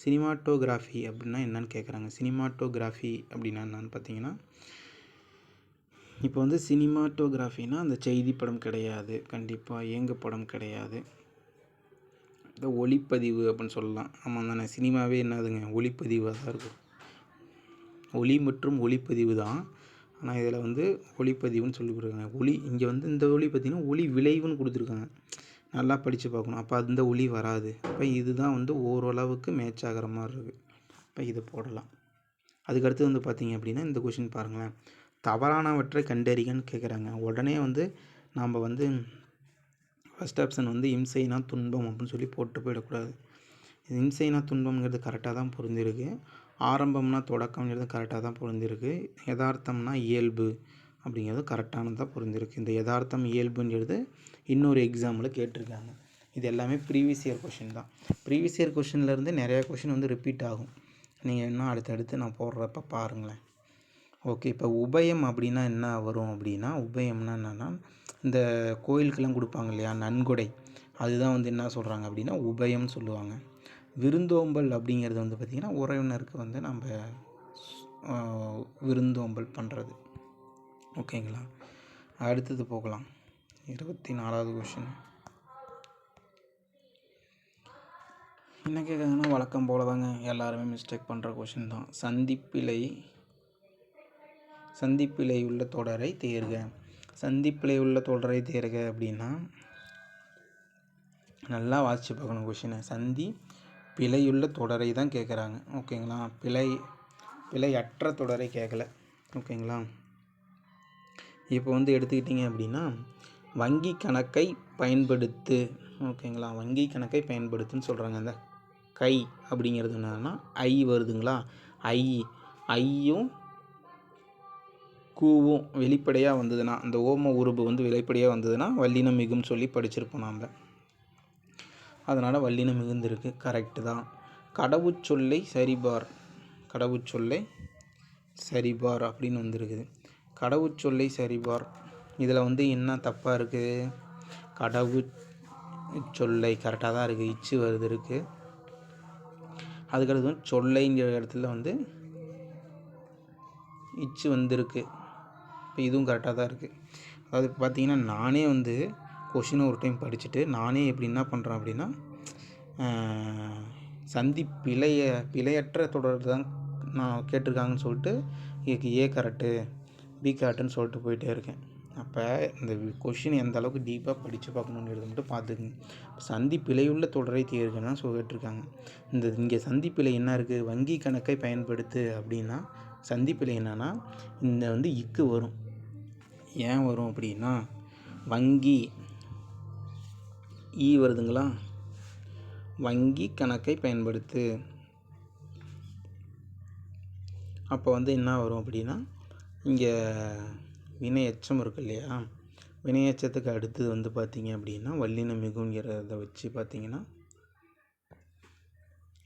Speaker 1: சினிமாட்டோகிராஃபி அப்படின்னா என்னன்னு கேட்குறாங்க. சினிமாட்டோகிராஃபி அப்படின்னா என்னன்னு பார்த்தீங்கன்னா, இப்போ வந்து சினிமாட்டோகிராஃபின்னா அந்த செய்தி படம் கிடையாது, கண்டிப்பாக இயங்கு படம் கிடையாது, இந்த ஒளிப்பதிவு அப்படின்னு சொல்லலாம். ஆமாம் தானே? சினிமாவே என்னதுங்க? ஒளிப்பதிவாக தான் இருக்கும். ஒளி மற்றும் ஒளிப்பதிவு தான். ஆனால் இதில் வந்து ஒளிப்பதிவுன்னு சொல்லி கொடுக்குறாங்க. இங்கே வந்து இந்த ஒளி பார்த்திங்கன்னா ஒளி விளைவுன்னு கொடுத்துருக்காங்க. நல்லா படித்து பார்க்கணும். அப்போ அந்த ஒளி வராது. அப்போ இதுதான் வந்து ஓரளவுக்கு மேட்ச் ஆகிற மாதிரி இருக்குது. இப்போ இதை போடலாம். அதுக்கடுத்து வந்து பார்த்திங்க அப்படின்னா இந்த கொஷின் பாருங்களேன். தவறானவற்றை கண்டறிகன்னு கேட்குறாங்க. உடனே வந்து நாம் வந்து ஃபஸ்ட் ஆப்ஷன் வந்து இம்சைனா துன்பம் அப்படின்னு சொல்லி போட்டு போயிடக்கூடாது. இம்சைனா துன்பம்ங்கிறது கரெக்டாக தான் பொருந்திருக்கு. ஆரம்பம்னா தொடக்கம்ங்கிறது கரெக்டாக தான் பொருந்திருக்கு. யதார்த்தம்னா இயல்பு அப்படிங்கிறது கரெக்டானதாக பொருந்திருக்கு. இந்த யதார்த்தம் இயல்புங்கிறது இன்னொரு எக்ஸாம்பிள் கேட்டிருக்காங்க. இது எல்லாமே ப்ரீவியஸ் இயர் கொஷின் தான். ப்ரீவியஸ் இயர் கொஷின்லேருந்து நிறையா கொஷின் வந்து ரிப்பீட் ஆகும். நீங்கள் இன்னும் அடுத்தடுத்து நான் போடுறப்ப பாருங்களேன். ஓகே, இப்போ உபயம் அப்படின்னா என்ன வரும் அப்படின்னா, உபயம்னா என்னென்னா இந்த கோயிலுக்கெல்லாம் கொடுப்பாங்க இல்லையா நன்கொடை, அதுதான் வந்து என்ன சொல்கிறாங்க அப்படின்னா உபயம்னு சொல்லுவாங்க. விருந்தோம்பல் அப்படிங்கிறது வந்து பார்த்திங்கன்னா உறவினருக்கு வந்து நம்ம விருந்தோம்பல் பண்ணுறது. ஓகேங்களா? அடுத்தது போகலாம். 24வது கொஷின் என்ன கேட்குறாங்கன்னா, வழக்கம் போல தாங்க எல்லாருமே மிஸ்டேக் பண்ணுற கொஷின் தான். சந்திப்பிழை உள்ள தொடரை தேர்க. சந்திப்பிழை உள்ள தொடரை தேர்க அப்படின்னா நல்லா வாசித்து பார்க்கணும் கொஷினை. பிழையுள்ள தொடரை தான் கேட்குறாங்க. ஓகேங்களா? பிழையற்ற தொடரை கேட்கல. ஓகேங்களா? இப்போ வந்து எடுத்துக்கிட்டிங்க அப்படின்னா வங்கி கணக்கை பயன்படுத்து. ஓகேங்களா? வங்கி கணக்கை பயன்படுத்துன்னு சொல்கிறாங்க. அந்த கை அப்படிங்கிறது என்னன்னா வருதுங்களா? ஐயும் கூவும் வெளிப்படையாக வந்ததுன்னா, அந்த ஓம உருபு வந்து வெளிப்படையாக வந்ததுன்னா வல்லினம் மிகுன்னு சொல்லி படிச்சிருப்போம் நாம். அதனால் வல்லினம் மிகுந்திருக்கு. கரெக்டு தான். கடவுச்சொல்லை சரிபார் அப்படின்னு வந்துருக்குது. கடவுச்சொல்லை சரிபார். இதில் வந்து என்ன தப்பாக இருக்குது? கடவுச்சொல்லை கரெக்டாக தான் இருக்குது. இச்சு வருது இருக்குது. அதுக்கடுத்து வந்து சொல்லைங்கிற இடத்துல வந்து இச்சு வந்திருக்கு. இப்போ இதுவும் கரெக்டாக தான் இருக்குது. அதாவது பார்த்திங்கன்னா நானே வந்து கொஷினை ஒரு டைம் படிச்சுட்டு நானே எப்படி என்ன பண்ணுறேன் அப்படின்னா பிழையற்ற தொடர் தான் நான் கேட்டிருக்காங்கன்னு சொல்லிட்டு இதுக்கு கரெக்டு பி கரெக்டுன்னு சொல்லிட்டு போயிட்டே இருக்கேன். அப்போ இந்த கொஷின் எந்த அளவுக்கு டீப்பாக படித்து பார்க்கணுங்கிறது மட்டும் பார்த்துக்குங்க. பிழையுள்ள தொடரை தேர்வுன்னு தான் கேட்டிருக்காங்க. இங்கே சந்திப்பிழை என்ன இருக்குது? வங்கி கணக்கை பயன்படுத்து அப்படின்னா சந்திப்பிழை என்னன்னா இந்த வந்து இக்கு வரும். ஏன் வரும் அப்படின்னா வங்கி வருதுங்களா? வங்கி கணக்கை பயன்படுத்து. அப்போ வந்து என்ன வரும் அப்படின்னா இங்கே வினை எச்சம் இருக்கு இல்லையா? வினை எச்சத்துக்கு அடுத்தது வந்து பார்த்திங்க அப்படின்னா வல்லினம் மிகுங்கிறத வச்சு பார்த்திங்கன்னா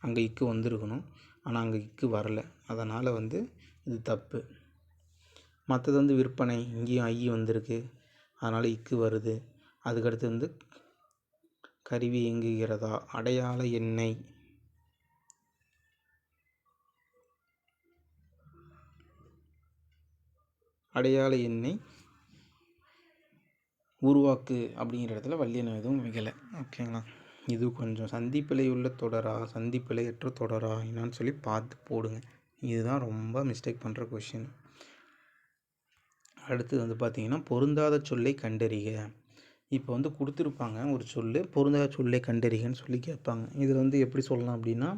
Speaker 1: அங்கே இக்கு வந்திருக்கணும். ஆனால் அங்கே இக்கு வரலை. அதனால் வந்து இது தப்பு. மற்றது வந்து விற்பனை, இங்கேயும் வந்திருக்கு. அதனால் இக்கு வருது. அதுக்கடுத்து வந்து கருவி இயங்குகிறதா, அடையாள எண்ணெய் உருவாக்கு அப்படிங்கிற இடத்துல வல்லினம் எதுவும் மிகலை. ஓகேங்களா? இது கொஞ்சம் சந்திப்பிழை உள்ள தொடரா சந்திப்பிழையற்ற தொடரா என்னான்னு சொல்லி பார்த்து போடுங்க. இதுதான் ரொம்ப மிஸ்டேக் பண்ணுற கொஷின். அடுத்தது வந்து பார்த்திங்கன்னா பொருந்தாத சொல்லை கண்டறிக. இப்போ வந்து கொடுத்துருப்பாங்க ஒரு சொல், பொருந்தாத சொல்லை கண்டறிகன்னு சொல்லி கேட்பாங்க. இதில் வந்து எப்படி சொல்லலாம் அப்படின்னா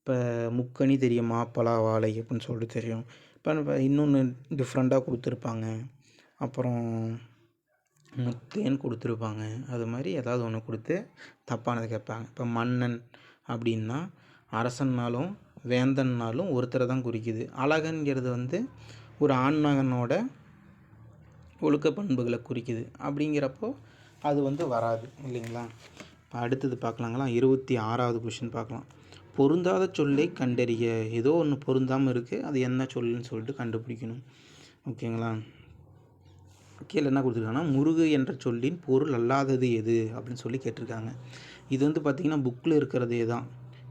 Speaker 1: இப்போ முக்கனி தெரியும், மாப்பழா வாழை அப்படின்னு சொல்லிட்டு தெரியும். இப்போ இன்னொன்று டிஃப்ரெண்ட்டாக கொடுத்துருப்பாங்க. அப்புறம் முத்தேன்னு கொடுத்துருப்பாங்க. அது மாதிரி ஏதாவது ஒன்று கொடுத்து தப்பானது கேட்பாங்க. இப்போ மன்னன் அப்படின்னா அரசன்னாலும் வேந்தன்னாலும் ஒருத்தரை தான் குறிக்குது. அழகன்கிறது வந்து ஒரு ஆண்மகனோட ஒழுக்க பண்புகளை குறிக்குது. அப்படிங்கிறப்போ அது வந்து வராது இல்லைங்களா? இப்போ அடுத்தது பார்க்கலாங்களா? 26வது கொஷின் பார்க்கலாம். பொருந்தாத சொல்லை கண்டறிய. ஏதோ ஒன்று பொருந்தாமல் இருக்குது, அது என்ன சொல்லுன்னு சொல்லிட்டு கண்டுபிடிக்கணும். ஓகேங்களா? கீழே என்ன கொடுத்துருக்காங்கன்னா, முருகு என்ற சொல்லின் பொருள் அல்லாதது எது அப்படின்னு சொல்லி கேட்டிருக்காங்க. இது வந்து பார்த்திங்கன்னா புக்கில் இருக்கிறதே தான்.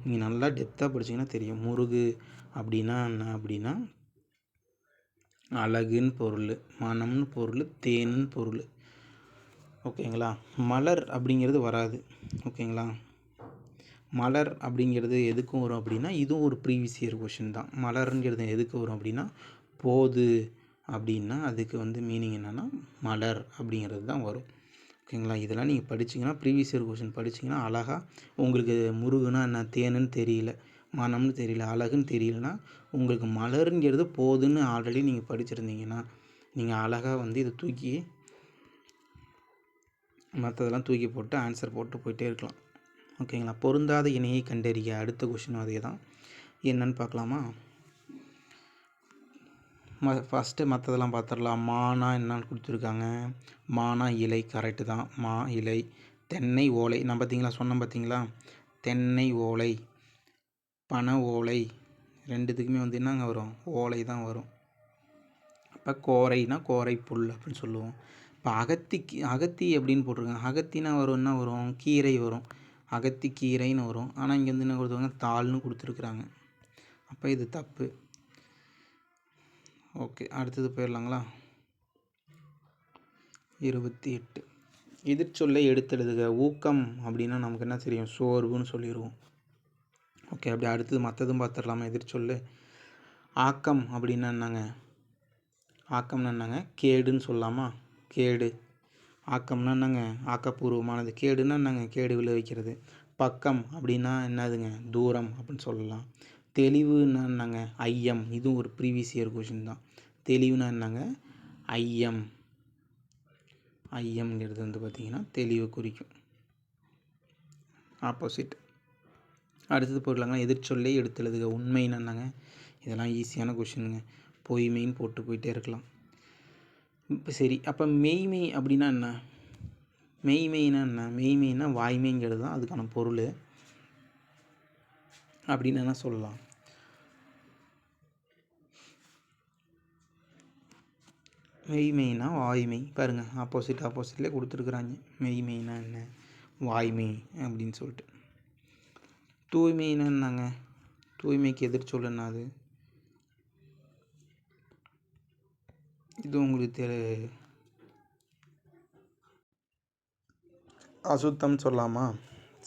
Speaker 1: நீங்கள் நல்லா டெப்த்தாக படிச்சிங்கன்னா தெரியும். முருகு அப்படின்னா என்ன அப்படின்னா அழகுன்னு பொருள், மனம்னு பொருள், தேன்னு பொருள். ஓகேங்களா? மலர் அப்படிங்கிறது வராது. ஓகேங்களா? மலர் அப்படிங்கிறது எதுக்கும் வரும் அப்படின்னா இதுவும் ஒரு ப்ரீவியஸ் இயர் கொஷின் தான். மலருங்கிறது எதுக்கு வரும் அப்படின்னா போது அப்படின்னா அதுக்கு வந்து மீனிங் என்னென்னா மலர் அப்படிங்கிறது தான் வரும். ஓகேங்களா? இதெல்லாம் நீங்கள் படிச்சிங்கன்னா ப்ரீவியஸ் இயர் கொஷின் படிச்சிங்கன்னா அழகாக உங்களுக்கு முருகுனா என்ன, தேனுன்னு தெரியல, மனம்னு தெரியல, அழகுன்னு தெரியலனா உங்களுக்கு மலருங்கிறது போதுன்னு ஆல்ரெடி நீங்கள் படிச்சிருந்தீங்கன்னா நீங்கள் அழகாக வந்து இதை தூக்கி மற்றதெல்லாம் தூக்கி போட்டு ஆன்சர் போட்டு போயிட்டே இருக்கலாம். ஓகேங்களா? பொருந்தாத இணையை கண்டறிய. அடுத்த கொஷினும் அதே தான். என்னன்னு பார்க்கலாமா? ஃபஸ்ட்டு மற்றதெல்லாம் பார்த்துடலாம். மானா என்னன்னு கொடுத்துருக்காங்க. மானா இலை, கரெக்டு தான். மா இலை. தென்னை ஓலை, நான் பார்த்தீங்களா சொன்னேன் பார்த்தீங்களா? தென்னை ஓலை, பனை ஓலை, ரெண்டுத்துக்குமே வந்து என்னங்க வரும்? ஓலை தான் வரும். இப்போ கோரைனா கோரை புல் அப்படின்னு சொல்லுவோம். இப்போ அகத்தி அப்படின்னு போட்டிருக்காங்க. அகத்தினா வரும், என்ன வரும்? கீரை வரும். அகத்தி கீரைன்னு வரும். ஆனால் இங்கே வந்து என்ன கொடுத்துருக்காங்க? தாள்னு கொடுத்துருக்குறாங்க. அப்போ இது தப்பு. ஓகே, அடுத்தது போயிடலாங்களா? 28. எதிர்ச்சொல்லை எடுத்தெழுதுக. ஊக்கம் அப்படின்னா நமக்கு என்ன தெரியும்? சோர்வுன்னு சொல்லிடுவோம். ஓகே, அப்படி அடுத்தது மற்றதும் பார்த்துடலாமா? எதிர்ச்சொல்லு. ஆக்கம் அப்படின்னா என்னங்க? ஆக்கம்னா என்னங்க? கேடுன்னு சொல்லலாமா? கேடு. ஆக்கம்னா என்னங்க? ஆக்கப்பூர்வமானது. கேடுன்னா என்னங்க? கேடு விளைவிக்கிறது. பக்கம் அப்படின்னா என்னதுங்க? தூரம் அப்படின்னு சொல்லலாம். தெளிவுன்னா என்னங்க? ஐயம். இதுவும் ஒரு ப்ரீவியஸ் இயர் கொஷின் தான். தெளிவுனா என்னங்க? ஐயம். ஐயம்ங்கிறது வந்து பார்த்திங்கன்னா தெளிவு குறிக்கும். ஆப்போசிட். அடுத்தது போடலாங்களா? எதிர்ச்சொல்லை எடுத்தெழுதுக. உண்மைன்னு என்னங்க? இதெல்லாம் ஈஸியான கொஷினுங்க. பொய்மைன்னு போட்டு போயிட்டே இருக்கலாம். இப்போ சரி, அப்போ மெய்மை அப்படின்னா என்ன? மெய்மைனா என்ன? மெய்மைனா வாய்மைங்கிறது தான் அதுக்கான பொருள். அப்படின்னு என்ன சொல்லலாம்? மெய்மைனா வாய்மை. பாருங்கள், ஆப்போசிட்லேயே கொடுத்துருக்குறாங்க. மெய்மைனா என்ன, வாய்மை அப்படின்னு சொல்லிட்டு. தூய்மைனா என்னங்க? தூய்மைக்கு எதிர்ச்சொல் என்னது? இது உங்களுக்கு அசுத்தம் சொல்லலாமா?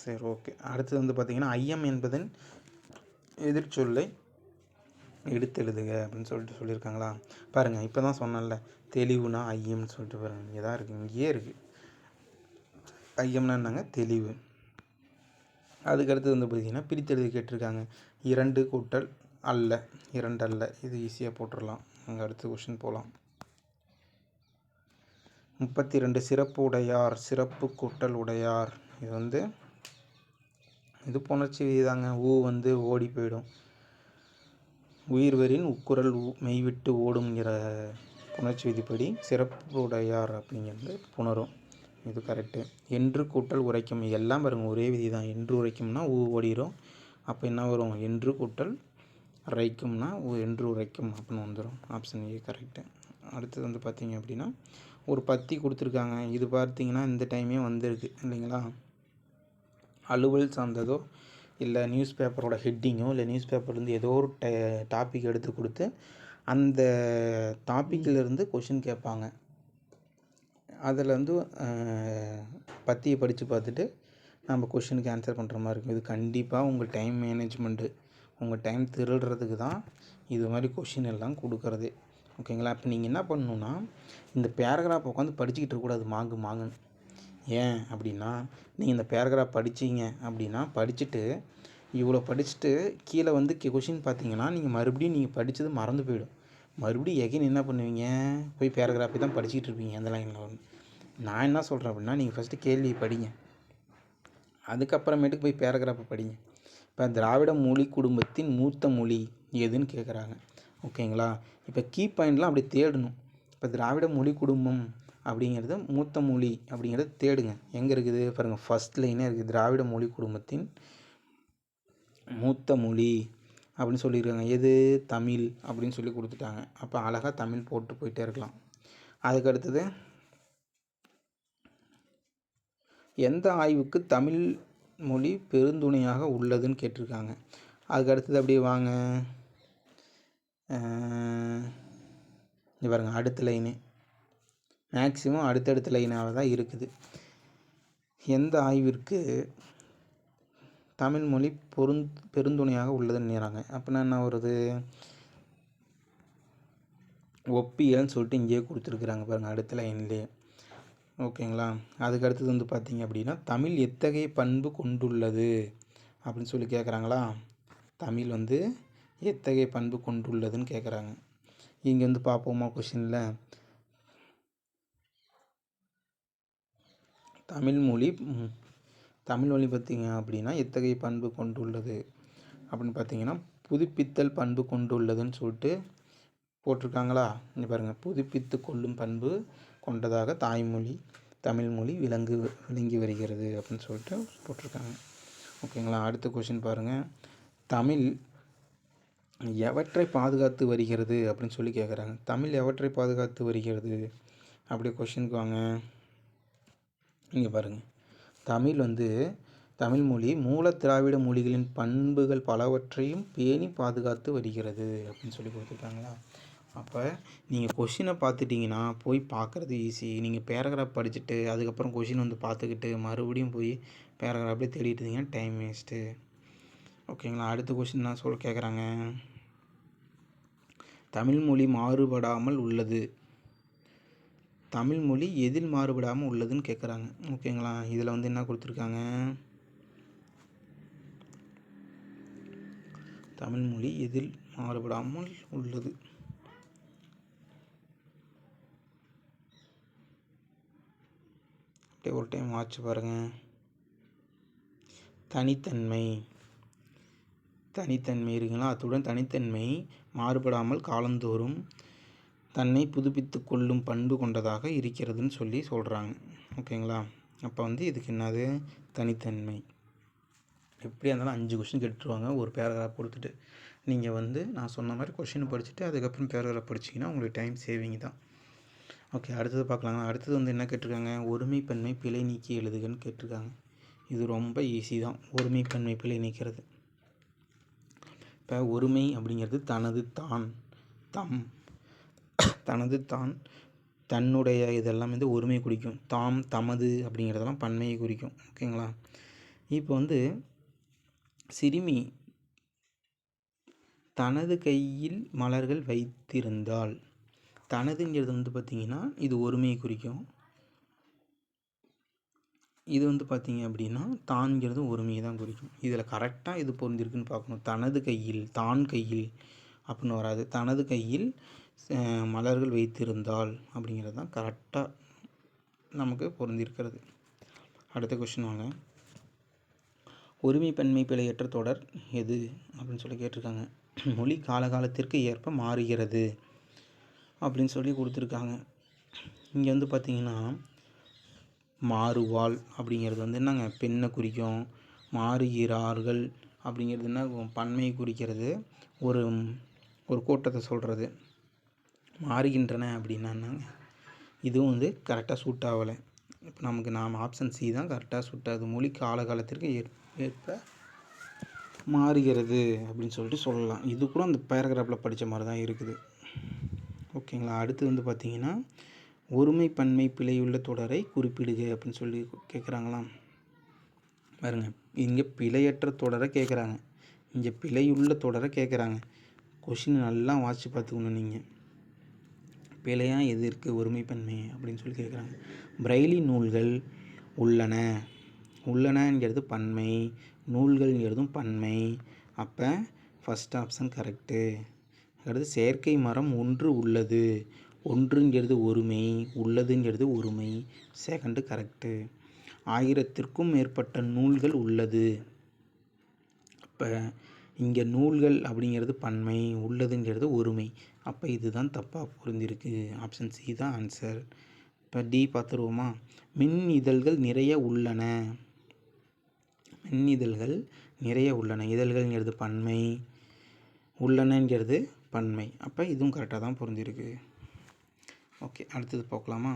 Speaker 1: சரி, ஓகே. அடுத்தது வந்து பார்த்திங்கன்னா ஐயம் என்பதன் எதிர்ச்சொல்லை எடுத்தெழுதுக அப்படின்னு சொல்லிட்டு சொல்லியிருக்காங்களா? பாருங்கள், இப்போ தான் சொன்னேன்ல, தெளிவுனா ஐயம்னு சொல்லிட்டு பாருங்கள், இங்கே தான் இருக்குது, இங்கேயே இருக்குது. ஐயம்னா என்னங்க? தெளிவு. அதுக்கடுத்து வந்து பார்த்திங்கன்னா பிரித்தெழுதி கேட்டிருக்காங்க. 2 கூட்டல் அல்ல, 2 அல்ல. இது ஈஸியாக போட்டுடலாம். அங்கே அடுத்த கொஷின் போகலாம். 32 சிறப்பு உடையார். சிறப்பு கூட்டல் உடையார். இது வந்து இது புணர்ச்சி விதிதாங்க. வந்து ஓடி போயிடும். உயிர்வரின் உக்குரல் மெய்விட்டு ஓடுங்கிற புணர்ச்சி விதிப்படி சிறப்பு உடையார் அப்படிங்கிறது புணரும். இது கரெக்டு. என்று கூட்டல் உரைக்கும். எல்லாம் பாருங்கள் ஒரே விதி தான். என்று உரைக்கும்னா ஓடிடும். அப்போ என்ன வரும்? என்று கூட்டல் உரைக்கும்னா என்று உரைக்கும் அப்படின்னு வந்துடும். Option A correct. அடுத்தது வந்து பார்த்திங்க அப்படின்னா ஒரு பத்தி கொடுத்துருக்காங்க. இது பார்த்திங்கன்னா இந்த டைமே வந்திருக்கு இல்லைங்களா? அலுவல் சார்ந்ததோ இல்லை நியூஸ் பேப்பரோட ஹெட்டிங்கோ இல்லை நியூஸ் பேப்பர்லேருந்து ஏதோ ஒரு டாபிக் எடுத்து கொடுத்து அந்த டாப்பிக்கிலேருந்து கொஷின் கேட்பாங்க. அதில் வந்து பத்தியை படித்து பார்த்துட்டு நம்ம கொஷினுக்கு ஆன்சர் பண்ணுற மாதிரி இருக்கும். இது கண்டிப்பாக உங்கள் டைம் மேனேஜ்மெண்ட்டு, உங்கள் டைம் திருடுறதுக்கு தான் இது மாதிரி கொஷின் எல்லாம் கொடுக்குறதே. ஓகேங்களா? இப்போ நீங்கள் என்ன பண்ணணுன்னா இந்த பேராகிராஃப் உட்காந்து படிச்சுக்கிட்டு இருக்கக்கூடாது மாங்குன்னு. ஏன் அப்படின்னா நீங்கள் இந்த பேராகிராஃப் படிச்சிங்க அப்படின்னா படிச்சுட்டு இவ்வளோ படிச்சுட்டு கீழே வந்து கொஷின் பார்த்தீங்கன்னா நீங்கள் மறுபடியும் படித்தது மறந்து போயிடும். மறுபடியும் எகைன் என்ன பண்ணுவீங்க, போய் பேராகிராஃபை தான் படிச்சுக்கிட்டு இருப்பீங்க அந்த லைனில் ஒன்று. நான் என்ன சொல்கிறேன் அப்படின்னா, நீங்கள் ஃபஸ்ட்டு கேள்வி படிங்க, அதுக்கப்புறமேட்டுக்கு போய் பேராகிராஃபை படிங்க. இப்போ திராவிட மொழி குடும்பத்தின் மூத்த மொழி எதுன்னு கேட்குறாங்க. ஓகேங்களா? இப்போ கீ பாயிண்ட்லாம் அப்படி தேடணும். இப்போ திராவிட மொழி குடும்பம் அப்படிங்கிறது மூத்த மொழி அப்படிங்கிறது தேடுங்க. எங்கே இருக்குது பாருங்கள், ஃபஸ்ட் லைனே இருக்குது, திராவிட மொழி குடும்பத்தின் மூத்த மொழி அப்படின்னு சொல்லியிருக்காங்க. எது? தமிழ் அப்படின்னு சொல்லி கொடுத்துட்டாங்க. அப்போ அழகாக தமிழ் போட்டு போயிட்டே இருக்கலாம். அதுக்கு அடுத்தது, எந்த ஆய்வுக்கு தமிழ் மொழி பெருந்துணையாக உள்ளதுன்னு கேட்டிருக்காங்க. அதுக்கு அடுத்தது அப்படியே வாங்க, இங்கே பாருங்கள், அடுத்த லைனு மேக்ஸிமம் அடுத்தடுத்த லைனாக தான் இருக்குது. எந்த ஆய்விற்கு தமிழ் மொழி பெருந்துணையாக உள்ளதுன்னுறாங்க. அப்படின்னா என்ன வருது? ஒப்பியல்னு சொல்லிட்டு இங்கேயே கொடுத்துருக்குறாங்க பாருங்கள், அடுத்த லைன்லேயே. ஓகேங்களா? அதுக்கு அடுத்தது வந்து பார்த்திங்க அப்படின்னா, தமிழ் எத்தகைய பண்பு கொண்டுள்ளது அப்படின்னு சொல்லி கேட்குறாங்களா. தமிழ் வந்து எத்தகைய பண்பு கொண்டுள்ளதுன்னு கேட்குறாங்க. இங்கே வந்து பார்ப்போமா கொஷினில், தமிழ் மொழி பார்த்திங்க அப்படின்னா எத்தகைய பண்பு கொண்டுள்ளது அப்படின்னு பார்த்தீங்கன்னா, புதுப்பித்தல் பண்பு கொண்டுள்ளதுன்னு சொல்லிட்டு போட்டிருக்காங்களா. இங்கே பாருங்கள், புதுப்பித்து கொள்ளும் பண்பு கொண்டதாக தாய்மொழி தமிழ்மொழி விளங்கி வருகிறது அப்படின்னு சொல்லிட்டு போட்டிருக்காங்க. ஓகேங்களா? அடுத்த கொஷின் பாருங்கள், தமிழ் எவற்றை பாதுகாத்து வருகிறது அப்படின்னு சொல்லி கேட்குறாங்க. தமிழ் எவற்றை பாதுகாத்து வருகிறது? அப்படியே கொஷினுக்கு வாங்க. இங்கே பாருங்கள், தமிழ் வந்து தமிழ்மொழி மூல திராவிட மொழிகளின் பண்புகள் பலவற்றையும் பேணி பாதுகாத்து வருகிறது அப்படின்னு சொல்லி கொடுத்துருக்காங்களா. அப்போ நீங்கள் கொஷினை பார்த்துட்டிங்கன்னா போய் பார்க்குறது ஈஸி. நீங்கள் பேராகிராஃப் படிச்சுட்டு அதுக்கப்புறம் கொஷின் வந்து பார்த்துக்கிட்டு மறுபடியும் போய் பேராகிராஃப்லேயே தேடிட்டு இருந்தீங்கன்னா டைம் வேஸ்ட்டு. ஓகேங்களா? அடுத்த கொஷின் தான் கேட்குறாங்க, தமிழ்மொழி மாறுபடாமல் உள்ளது, தமிழ்மொழி எதில் மாறுபடாமல் உள்ளதுன்னு கேட்குறாங்க. ஓகேங்களா? இதில் வந்து என்ன கொடுத்துருக்காங்க, தமிழ்மொழி எதில் மாறுபடாமல் உள்ளது. அப்படியே ஒரு டைம் வாட்ச் பாருங்கள். தனித்தன்மை இருக்குங்களா, அத்துடன் தனித்தன்மை மாறுபடாமல் காலந்தோறும் தன்னை புதுப்பித்து கொள்ளும் பண்பு கொண்டதாக இருக்கிறதுன்னு சொல்லி சொல்கிறாங்க. ஓகேங்களா? அப்போ வந்து இதுக்கு என்னது? தனித்தன்மை. எப்படியா இருந்தாலும் 5 கொஷின் கேட்டுருவாங்க ஒரு பேராகிராஃப் கொடுத்துட்டு. நீங்கள் வந்து நான் சொன்ன மாதிரி கொஷின் படிச்சுட்டு அதுக்கப்புறம் பேராகிராஃப் படிச்சிங்கன்னா உங்களுக்கு டைம் சேவிங் தான். ஓகே, அடுத்தது பார்க்கலாங்க. அடுத்தது வந்து என்ன கேட்டிருக்காங்க, ஒருமைப்பன்மை பிழை நீக்கி எழுதுகன்னு கேட்டிருக்காங்க. இது ரொம்ப ஈஸி தான், ஒருமைப்பன்மை பிழை நீக்கிறது. இப்போ ஒருமை அப்படிங்கிறது தனது தான் தன்னுடைய இதெல்லாம் வந்து ஒருமையை குறிக்கும். தாம் தமது அப்படிங்கிறதெல்லாம் பன்மையை குறிக்கும். ஓகேங்களா? இப்போ வந்து சிறுமி தனது கையில் மலர்கள் வைத்திருந்தால், தனதுங்கிறது வந்து பார்த்திங்கன்னா இது ஒருமையை குறிக்கும். இது வந்து பார்த்திங்க அப்படின்னா தான்கிறது ஒருமையை தான் குறிக்கும். இதில் கரெக்டாக இது பொருந்திருக்குன்னு பார்க்கணும். தனது கையில், தான் கையில் அப்படின்னு வராது. தனது கையில் மலர்கள் வைத்திருந்தால் அப்படிங்கிறது தான் கரெக்டாக நமக்கு பொருந்திருக்கிறது. அடுத்த கொஸ்டின் வாங்க, ஒருமைப்பன்மை பிழையற்ற தொடர் எது அப்படின்னு சொல்லி கேட்டிருக்காங்க. மொழி காலகாலத்திற்கு ஏற்ப மாறுகிறது அப்படின்னு சொல்லி கொடுத்துருக்காங்க. இங்கே வந்து பார்த்திங்கன்னா மாறுவாள் அப்படிங்கிறது வந்து என்னங்க, பெண்ணை குறிக்கும். மாறுகிறார்கள் அப்படிங்கிறது என்ன, பன்மையை குறிக்கிறது. ஒரு கூட்டத்தை சொல்கிறது. மாறுகின்றன அப்படின்னா என்னங்க, இதுவும் வந்து கரெக்டாக சூட் ஆகலை. இப்போ நாம் ஆப்ஷன் சி தான் கரெக்டாக சூட் ஆகுது. மொழி காலகாலத்திற்கு ஏற்ப மாறுகிறது அப்படின்னு சொல்லிட்டு சொல்லலாம். இது கூட அந்த பேராகிராஃபில் படித்த மாதிரி தான் இருக்குது. ஓகேங்களா? அடுத்து வந்து பார்த்திங்கன்னா ஒருமைப்பன்மை பிழையுள்ள தொடரை குறிப்பிடுக அப்படின்னு சொல்லி கேட்குறாங்களாம். பாருங்க, இங்கே பிழையற்ற தொடரை கேட்குறாங்க, இங்கே பிழையுள்ள தொடரை கேட்குறாங்க. கொஷின் நல்லா வாசித்து பார்த்துக்கணும். நீங்கள் பிழையாக எது இருக்குது, ஒருமைப்பன்மை அப்படின்னு சொல்லி கேட்குறாங்க. பிரெய்லி நூல்கள் உள்ளன, உள்ளனங்கிறது பன்மை, நூல்கள்ங்கிறதும் பன்மை. அப்போ ஃபஸ்ட் ஆப்ஷன் கரெக்டு. அடுத்து செயற்கை மரம் ஒன்று உள்ளது. ஒன்றுங்கிறது ஒருமை, உள்ளதுங்கிறது ஒருமை. Second correct. 1000த்திற்கும் மேற்பட்ட நூல்கள் உள்ளது. அப்போ இங்கே நூல்கள் அப்படிங்கிறது பன்மை, உள்ளதுங்கிறது ஒருமை. அப்போ இதுதான் தப்பாக பொருந்திருக்கு. ஆப்ஷன் சி தான் ஆன்சர். இப்போ டி பார்த்துருவோமா? மின் இதழ்கள் நிறைய உள்ளன. மின் இதழ்கள் நிறைய உள்ளன. இதழ்கள்ங்கிறது பன்மை, உள்ளனங்கிறது பன்மை. அப்போ இதுவும் கரெக்டாக தான் பொருந்திருக்கு. ஓகே, அடுத்தது பார்க்கலாமா?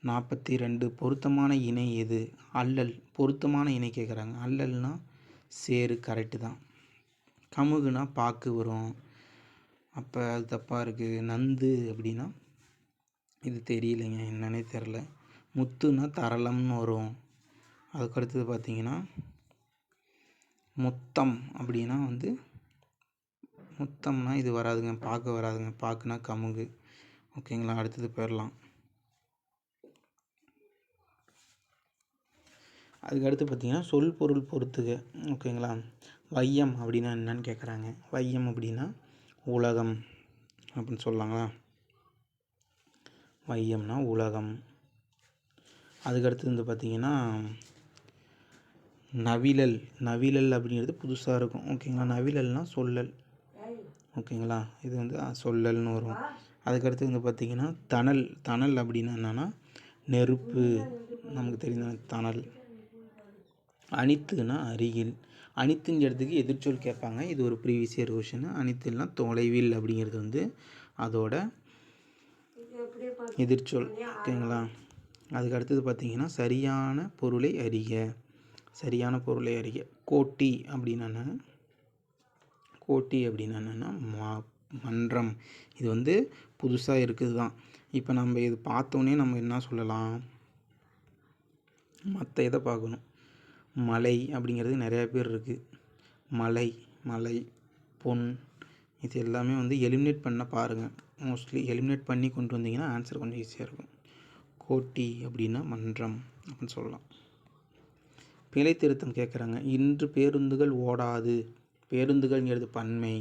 Speaker 1: 42 பொருத்தமான இணை எது? அல்லல். பொருத்தமான இணை கேட்குறாங்க. அல்லல்னா சேரு, கரெக்டு தான். கமுகுனா பாக்கு வரும். அப்போ அது தப்பாக இருக்குது. நந்து அப்படின்னா இது தெரியலைங்க, என்னன்னே தெரில. முத்துனா தரளம்னு வரும். அதுக்கடுத்தது பார்த்தீங்கன்னா முத்தம் அப்படின்னா வந்து முத்தம்னா இது வராதுங்க, பாக்கு வராதுங்க. பாக்குனா கமுகு. ஓகேங்களா, அடுத்தது போயிடலாம். அதுக்கடுத்து பார்த்தீங்கன்னா சொல் பொருள் பொறுத்துக. ஓகேங்களா, வையம் அப்படின்னா என்னன்னு கேட்குறாங்க. வையம் அப்படின்னா உலகம் அப்படின்னு சொல்லலாங்களா? வையம்னா உலகம். அதுக்கடுத்து வந்து பார்த்திங்கன்னா நவிழல். நவிழல் அப்படிங்கிறது புதுசாக இருக்கும். ஓகேங்களா, நவிழல்னால் சொல்லல். ஓகேங்களா, இது வந்து சொல்லல்னு வரும். அதுக்கடுத்து வந்து பார்த்திங்கன்னா தணல். தணல் அப்படின்னா என்னென்னா நெருப்பு, நமக்கு தெரிந்த தணல். அனித்துனா அருகில். அனித்துங்கிறதுக்கு எதிர்ச்சொல் கேட்பாங்க. இது ஒரு ப்ரீவியஸ் இயர் கொஷின். அனித்துனா தொலைவில் அப்படிங்கிறது வந்து அதோட எதிர்ச்சொல். ஓகேங்களா, அதுக்கு அடுத்தது பார்த்திங்கன்னா சரியான பொருளை அறிக. சரியான பொருளை அறிக. கோட்டி அப்படின்னா கோட்டி அப்படின்னா என்னென்னா மன்றம். இது வந்து புதுசாக இருக்குது தான். இப்போ நம்ம இது பார்த்தோன்னே நம்ம என்ன சொல்லலாம்? மற்ற இதை பார்க்கணும். மலை அப்படிங்கிறது நிறையா பேர் இருக்குது. மலை, மலை, பொன், இது எல்லாமே வந்து எலிமினேட் பண்ண பாருங்கள். மோஸ்ட்லி எலிமினேட் பண்ணி கொண்டு வந்தீங்கன்னா ஆன்சர் கொஞ்சம் ஈஸியாக இருக்கும். கோட்டி அப்படின்னா மன்றம் அப்படின்னு சொல்லலாம். பிழை திருத்தம் கேட்குறாங்க. இன்று பேருந்துகள் ஓடாது. பேருந்துகள்ங்கிறது பன்மை,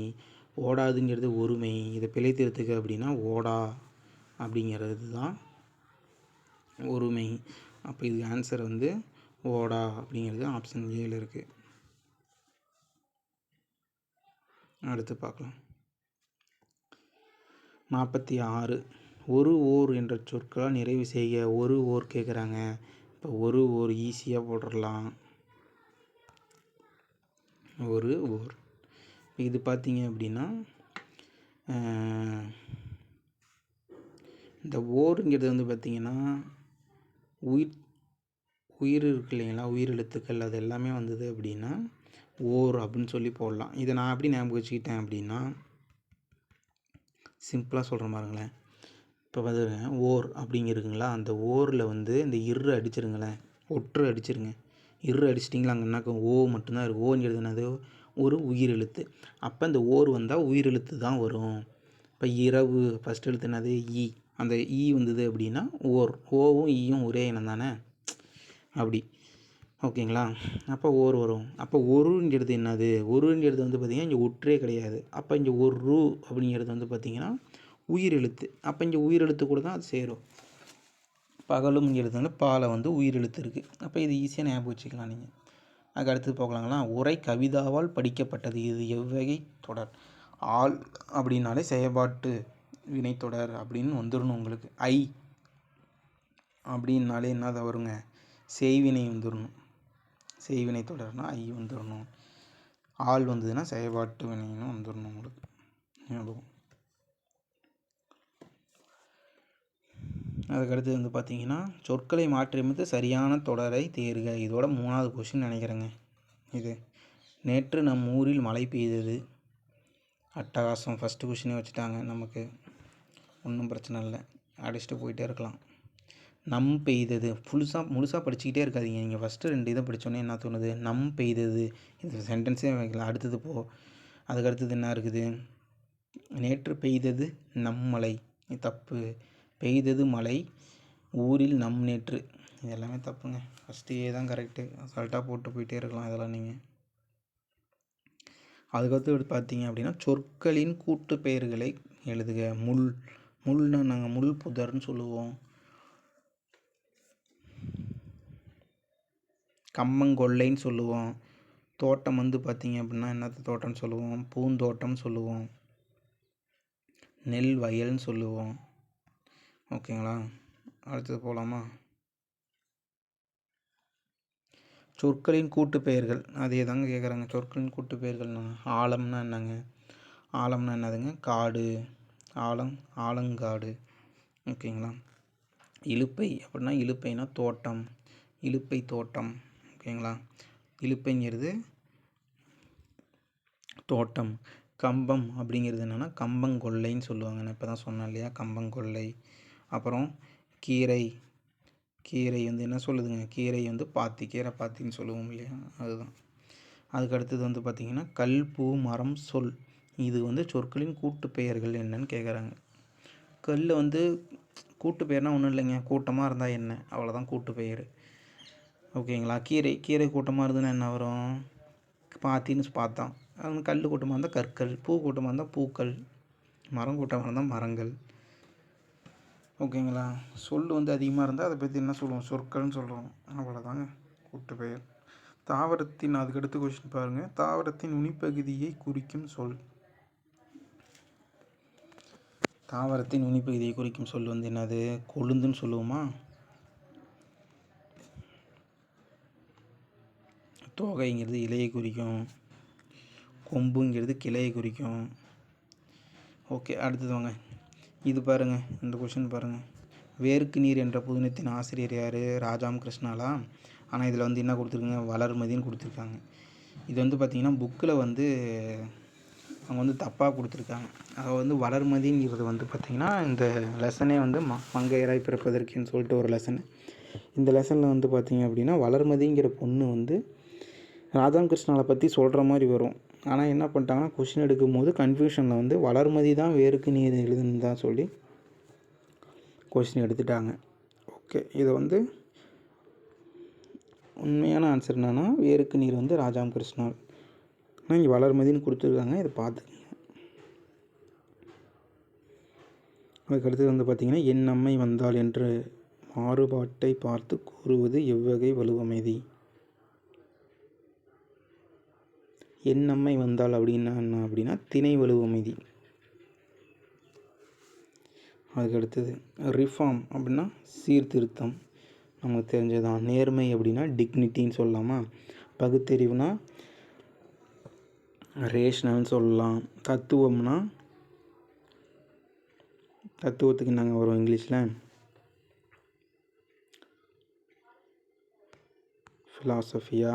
Speaker 1: ஓடாதுங்கிறது ஒருமை. இதை பிழை திருத்துக்கு அப்படின்னா ஓடா அப்படிங்கிறது தான் ஒருமை. அப்போ இது ஆன்சர் வந்து ஓடா அப்படிங்கிறது ஆப்ஷன் ஏல இருக்குது. அடுத்து பார்க்கலாம். 46 ஒரு ஓர் என்ற சொற்களால் நிறைவு செய்ய. ஒரு ஓர் கேட்குறாங்க. இப்போ ஒரு ஓர் ஈஸியாக போட்டுடலாம். ஒரு ஓர். இது பார்த்தீங்க அப்படின்னா இந்த ஓருங்கிறது வந்து பார்த்திங்கன்னா உயிர் இருக்கு இல்லைங்களா, உயிர் எழுத்துக்கள் அது எல்லாமே வந்தது அப்படின்னா ஓர் அப்படின்னு சொல்லி போடலாம். இதை நான் எப்படி ஞாபகம் வச்சுக்கிட்டேன் அப்படின்னா சிம்பிளாக சொல்கிற பாருங்களேன். இப்போ பார்த்துருங்க, ஓர் அப்படிங்கிறதுங்களா, அந்த ஓரில் வந்து இந்த இரு அடிச்சிருங்களேன், ஒற்று அடிச்சிருங்க. இரு அடிச்சிட்டிங்களா, அங்கே என்னாக்க ஓ மட்டும்தான் இருக்குது. ஓங்கிறது என்னது? ஒரு உயிர் எழுத்து. அப்போ இந்த ஓர் வந்தால் உயிர் எழுத்து தான் வரும். இப்போ இரவு ஃபஸ்ட் எழுத்து என்னது? ஈ. அந்த ஈ வந்தது அப்படின்னா ஓர். ஓவும் ஈயும் ஒரே இனம் தானே, அப்படி. ஓகேங்களா, அப்போ ஓர் வரும். அப்போ ஒருங்கிறது என்னது? ஒருங்கிறது வந்து பார்த்திங்கன்னா இங்கே ஒற்றே கிடையாது. அப்போ இங்கே ஒரு ரூ அப்படிங்கிறது வந்து பார்த்திங்கன்னா உயிர் எழுத்து. அப்போ இங்கே உயிர் எழுத்து கூட தான் அது சேரும். பகலும்ங்கிறது வந்து பாலை வந்து உயிர் எழுத்து இருக்குது. அப்போ இது ஈஸியாக ஞாபகம் வச்சுக்கலாம் நீங்கள். அதுக்கு அடுத்து போகலாங்களா. உரை கவிதாவால் படிக்கப்பட்டது. இது எவ்வகை தொடர்? ஆள் அப்படின்னாலே செயல்பாட்டு வினைத்தொடர் அப்படின்னு வந்துடணும் உங்களுக்கு. ஐ அப்படின்னாலே என்னதை வருங்க? செய்வினை வந்துடணும். செய்வினை தொடர்னா ஐ வந்துடணும். ஆள் வந்ததுன்னா செயல்பாட்டு வினைன்னு வந்துடணும் உங்களுக்கு. ஞாபகம். அதுக்கடுத்து வந்து பார்த்திங்கன்னா சொற்களை மாற்றியமைத்து சரியான தொடரை தேர்க. இதோட 3வது கொஷின் நினைக்கிறேங்க இது. நேற்று நம் ஊரில் மழை பெய்தது. அட்டகாசம். ஃபஸ்ட்டு கொஷினே வச்சுட்டாங்க நமக்கு. ஒன்றும் பிரச்சனை இல்லை, அடிச்சுட்டு போயிட்டே இருக்கலாம். நம் பெய்தது முழுசாக படிச்சுக்கிட்டே இருக்காதிங்க. நீங்கள் ஃபஸ்ட்டு 2 இதை படித்தோன்னே என்ன தோணுது? நம் பெய்தது. இந்த சென்டென்ஸே வைக்கலாம். அடுத்தது போ. அதுக்கடுத்தது என்ன இருக்குது? நேற்று பெய்தது நம் மழை. தப்பு. பெய்தது மழை ஊரில் நம் நேற்று. இது எல்லாமே தப்புங்க. ஃபஸ்ட்டு ஏ தான் கரெக்டு. அசால்ட்டாக போட்டு போயிட்டே இருக்கலாம் இதெல்லாம் நீங்கள். அதுக்கடுத்து பார்த்தீங்க அப்படின்னா சொற்களின் கூட்டு பெயர்களை எழுதுக. முள்னா நாங்கள் முள் புதர்னு சொல்லுவோம். கம்மங்கொல்லைன்னு சொல்லுவோம். தோட்டம் வந்து பார்த்தீங்க அப்படின்னா என்னத்த தோட்டம்னு சொல்லுவோம்? பூந்தோட்டம்னு சொல்லுவோம். நெல் வயல்னு சொல்லுவோம். ஓகேங்களா? அடுத்தது போகலாமா? சொற்களின் கூட்டு பெயர்கள் அதே தாங்க கேட்குறாங்க. சொற்களின் கூட்டு பெயர்கள்னா ஆலம்னா என்னங்க? ஆலம்னா என்னதுங்க? காடு. ஆலங்காடு. ஓகேங்களா? இலுப்பை அப்படின்னா இலுப்பைனா தோட்டம். இலுப்பை தோட்டம். ஓகேங்களா? இலுப்பைங்கிறது தோட்டம். கம்பம் அப்படிங்கிறது என்னென்னா கம்பங்கொல்லைன்னு சொல்லுவாங்க. நான் இப்போ தான் சொன்னேன் இல்லையா, கம்பங்கொல்லை. அப்புறம் கீரை. கீரை வந்து என்ன சொல்லுதுங்க? கீரை வந்து பாத்தி, கீரை பாத்தின்னு சொல்லுவோம் இல்லையா, அதுதான். அதுக்கு அடுத்தது வந்து பார்த்திங்கன்னா கல், பூ, மரம், சொல். இது வந்து சொற்களின் கூட்டு பெயர்கள் என்னன்னு கேட்குறாங்க. கல் வந்து கூட்டு பெயர்னால் ஒன்றும் இல்லைங்க, கூட்டமாக இருந்தால் என்ன, அவ்வளோதான் கூட்டு பெயர். ஓகேங்களா? கீரை கூட்டமாக இருந்ததுன்னா என்ன வரும்? பாத்தின்னு பார்த்தோம். அது கல் கூட்டமாக இருந்தால் கற்கள். பூ கூட்டமாக இருந்தால் பூக்கள். மரம் கூட்டமாக இருந்தால் மரங்கள். ஓகேங்களா? சொல் வந்து அதிகமாக இருந்தால் அதை பற்றி என்ன சொல்லுவோம்? சொற்கள்னு சொல்லுவோம். அவ்வளோதாங்க கூட்டு பெயர். தாவரத்தின் அதுக்கடுத்து கொஸ்டின் பாருங்கள். தாவரத்தின் நுனிப்பகுதியை குறிக்கும் சொல். தாவரத்தின் நுனிப்பகுதியை குறிக்கும் சொல் வந்து என்னது? கொழுந்துன்னு சொல்லுவோமா? தோகைங்கிறது இலையை குறிக்கும். கொம்புங்கிறது கிளையை குறிக்கும். ஓகே, அடுத்தது வாங்க. இது பாருங்கள், இந்த கொஷின் பாருங்கள். வேருக்கு நீர் என்ற புதினத்தின் ஆசிரியர் யார்? ராஜாம் கிருஷ்ணாலா? ஆனால் இதில் வந்து என்ன கொடுத்துருக்காங்க? வளர்மதின்னு கொடுத்துருக்காங்க. இது வந்து பார்த்திங்கன்னா புக்கில் வந்து அவங்க வந்து தப்பாக கொடுத்துருக்காங்க. அதை வந்து வளர்மதிங்கிறது வந்து பார்த்திங்கன்னா இந்த லெசனே வந்து மங்கையராய் பிறப்பதற்குன்னு சொல்லிட்டு ஒரு லெசனு. இந்த லெசனில் வந்து பார்த்திங்க அப்படின்னா வளர்மதிங்கிற பொண்ணு வந்து ராதாம் கிருஷ்ணாவை பற்றி சொல்கிற மாதிரி வரும். ஆனால் என்ன பண்ணிட்டாங்கன்னா கொஷின் எடுக்கும்போது கன்ஃபியூஷனில் வந்து வளர்மதி தான் வேருக்கு நீர் எழுதுன்னு தான் சொல்லி கொஷின் எடுத்துட்டாங்க. ஓகே, இதை வந்து உண்மையான ஆன்சர் என்னென்னா வேருக்கு நீர் வந்து ராஜாம் கிருஷ்ணால். ஆனால் இங்கே வளர்மதின்னு கொடுத்துருக்காங்க, இதை பார்த்துக்கங்க. அதுக்கடுத்து வந்து பார்த்திங்கன்னா என் அம்மை வந்தாள் என்று மாறுபாட்டை பார்த்து கூறுவது எவ்வகை வலுவமைதி? என் அம்மை வந்தாள் அப்படின்னா என்ன அப்படின்னா திணை வலுவமைதி. அதுக்கடுத்தது ரிஃபார்ம் அப்படின்னா சீர்திருத்தம், நமக்கு தெரிஞ்சதான். நேர்மை அப்படின்னா டிக்னிட்டின்னு சொல்லலாமா? பகுத்தறிவுனா ரேஷ்னல்னு சொல்லலாம். தத்துவம்னா தத்துவத்துக்கு நாங்கள் வரும் இங்கிலீஷில் ஃபிலாசபியா?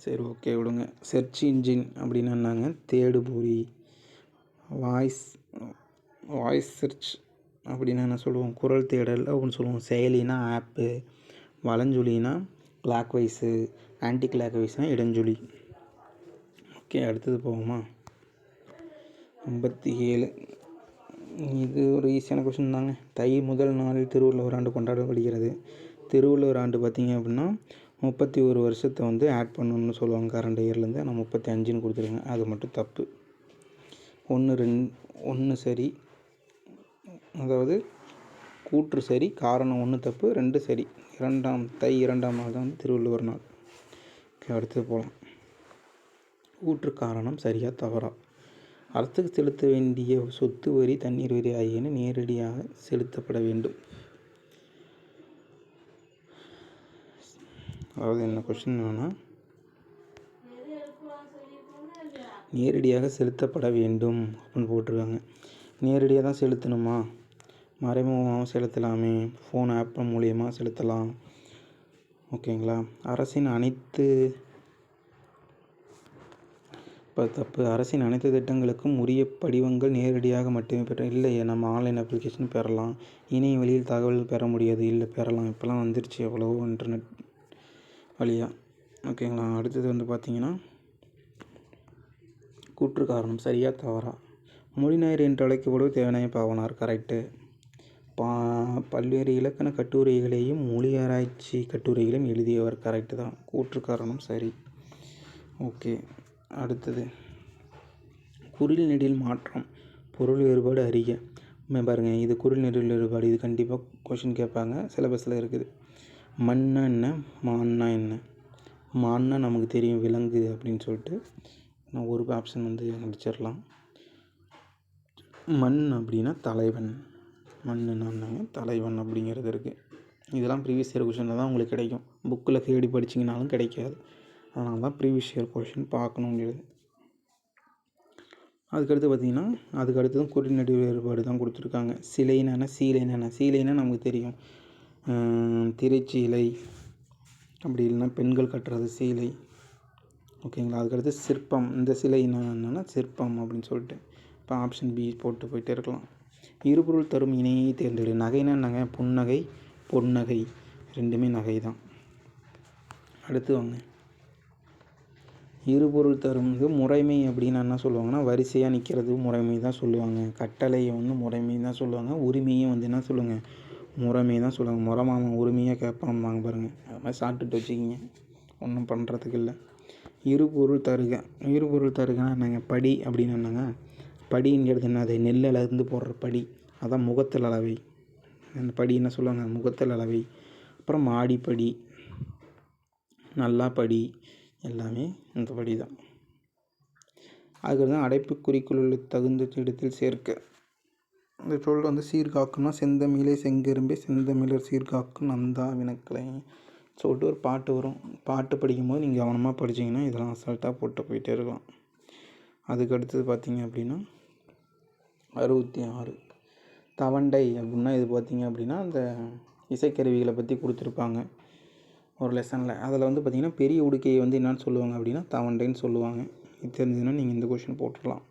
Speaker 1: சரி, ஓகே விடுங்க. சர்ச் இன்ஜின் அப்படின்னா என்னங்க? தேடுபொறி. வாய்ஸ் சர்ச் அப்படின்னா என்ன சொல்லுவோம்? குரல் தேடல் அப்படின்னு சொல்லுவோம். செயலினா ஆப்பு. வலஞ்சுழினா கிளாக் வைஸு. ஆன்டி கிளாக் வைஸ்னால் இடஞ்சுழி. ஓகே, அடுத்தது போகுமா? 57. இது ஒரு ஈஸியான கொஷின் தாங்க. தை முதல் நாளில் திருவள்ளுவர் ஆண்டு கொண்டாடப்படுகிறது. திருவள்ளுவர் ஆண்டு பார்த்திங்க அப்படின்னா 31 வருஷத்தை வந்து ஆட் பண்ணணும்னு சொல்லுவாங்க கரண்ட் இயர்லேருந்து. ஆனால் 35ன்னு கொடுத்துருங்க, அது மட்டும் தப்பு. 1 சரி, அதாவது கூற்று சரி, காரணம் 1 தப்பு, 2 சரி. தை 2ஆம் நாள் தான் வந்து திருவள்ளுவர் நாள். ஓகே, அடுத்தது போகலாம். கூற்று காரணம் சரியா தவறா? அரசுக்கு செலுத்த வேண்டிய சொத்து வரி, தண்ணீர் வரி ஆகியன நேரடியாக செலுத்தப்பட வேண்டும். அதாவது என்ன கொஸ்டின் வேணால் நேரடியாக செலுத்தப்பட வேண்டும் அப்படின்னு போட்டிருக்காங்க. நேரடியாக தான் செலுத்தணுமா? மறைமுகமாக செலுத்தலாமே, ஃபோன் ஆப் மூலியமாக செலுத்தலாம். ஓகேங்களா? அரசின் அனைத்து தப்பு. அரசின் அனைத்து திட்டங்களுக்கும் உரிய படிவங்கள் நேரடியாக மட்டுமே இல்லையே, நம்ம ஆன்லைன் அப்ளிகேஷன் பெறலாம். இணைய வழியில் தகவல் பெற முடியாது, இல்லை பெறலாம். இப்போலாம் வந்துருச்சு எவ்வளவோ இன்டர்நெட் வழியாக. ஓகேங்களா? அடுத்தது வந்து பார்த்திங்கன்னா கூற்று காரணம் சரியா தவறா? மொழிஞாயிறு என்று அழைக்கப்படுவது தேவநாய பாவனார். கரெக்டு. பல்வேறு இலக்கண கட்டுரைகளையும் மொழி ஆராய்ச்சி கட்டுரைகளையும் எழுதியவர். கரெக்டு தான். கூற்று காரணம் சரி. ஓகே, அடுத்தது குரில் நெடில் மாற்றம் பொருள் வேறுபாடு அறிக. பாருங்கள், இது குரில் நெடில் வேறுபாடு. இது கண்டிப்பாக கொஷின் கேட்பாங்க, சிலபஸில் இருக்குது. மண்ணா என்ன, மான்னா என்ன? மான்னா நமக்கு தெரியும் விலங்கு அப்படின்னு சொல்லிட்டு நான் ஒரு ஆப்ஷன் வந்து அடிச்சிடலாம். மண் அப்படின்னா தலைவன். மண்ணுன்னாங்க தலைவன் அப்படிங்கிறது இருக்குது. இதெல்லாம் ப்ரீவியஸ் இயர் கொஷினில் தான் உங்களுக்கு கிடைக்கும். புக்கில் தேடி படிச்சிங்கனாலும் கிடைக்காது. அதனால தான் ப்ரீவியஸ் இயர் கொஷின் பார்க்கணுங்கிறது. அதுக்கடுத்து பார்த்திங்கன்னா அதுக்கடுத்ததும் குரில் நெடில் வேறுபாடு தான் கொடுத்துருக்காங்க. சிலைன்னா சீலைன்னா, சீலைன்னா நமக்கு தெரியும் திரைச்சீலை, அப்படி இல்லைன்னா பெண்கள் கட்டுறது சீலை. ஓகேங்களா. அதுக்கடுத்து சிற்பம். இந்த சிலை என்னென்னா சிற்பம் அப்படின்னு சொல்லிட்டு இப்போ ஆப்ஷன் பி போட்டு போயிட்டே இருக்கலாம். இருபொருள் தரும் இணையை தேர்ந்தெடு. நகைன்னா என்னங்க, புன்னகை பொன்னகை ரெண்டுமே நகை தான். அடுத்து வாங்க, இருபொருள் தரும் முறைமை அப்படின்னு என்ன சொல்லுவாங்கன்னா வரிசையாக நிற்கிறது முறைமை தான் சொல்லுவாங்க. கட்டளையை வந்து முறைமை தான் சொல்லுவாங்க. உரிமையும் வந்து என்ன சொல்லுவாங்க, முறைமை தான் சொல்லுவாங்க. முறமாம உரிமையாக கேட்பாங்க பாருங்கள். அது மாதிரி சாப்பிட்டுட்டு வச்சுக்கிங்க, ஒன்றும் பண்ணுறதுக்கு இல்லை. இருபொருள் தருக. இருபொருள் தருகன்னா என்னங்க, படி அப்படின்னு என்னங்க, படிங்கிறது என்னது, நெல்லிருந்து போடுற படி, அதான் முகத்தல் அளவை. அந்த படி என்ன சொல்லுவாங்க, முகத்தல் அளவை. அப்புறம் மாடிப்படி, நல்லா படி, எல்லாமே இந்த படி தான். அதுக்கு தான் அடைப்புக்குறிக்குள்ள தகுந்த இடத்தில் சேர்க்க. இந்த சொல் வந்து சீர்காக்குன்னா செந்தமிழே செங்கரும்பே செந்தமிழர் சீர்காக்கும் நந்தா வினக்களை சொல்லிட்டு ஒரு பாட்டு வரும். பாட்டு படிக்கும்போது நீங்கள் கவனமாக படிச்சிங்கன்னா இதெல்லாம் அசால்ட்டாக போட்டு போயிட்டே இருக்கலாம். அதுக்கு அடுத்தது பார்த்திங்க அப்படின்னா 66 தவண்டை அப்படின்னா இது பார்த்திங்க அப்படின்னா அந்த இசைக்கருவிகளை பற்றி கொடுத்துருப்பாங்க ஒரு லெசனில். அதில் வந்து பார்த்திங்கன்னா பெரிய உடுக்கையை வந்து என்னன்னு சொல்லுவாங்க அப்படின்னா தவண்டைன்னு சொல்லுவாங்க. இது தெரிஞ்சதுன்னா நீங்கள் இந்த கொஷின் போட்டுடலாம்.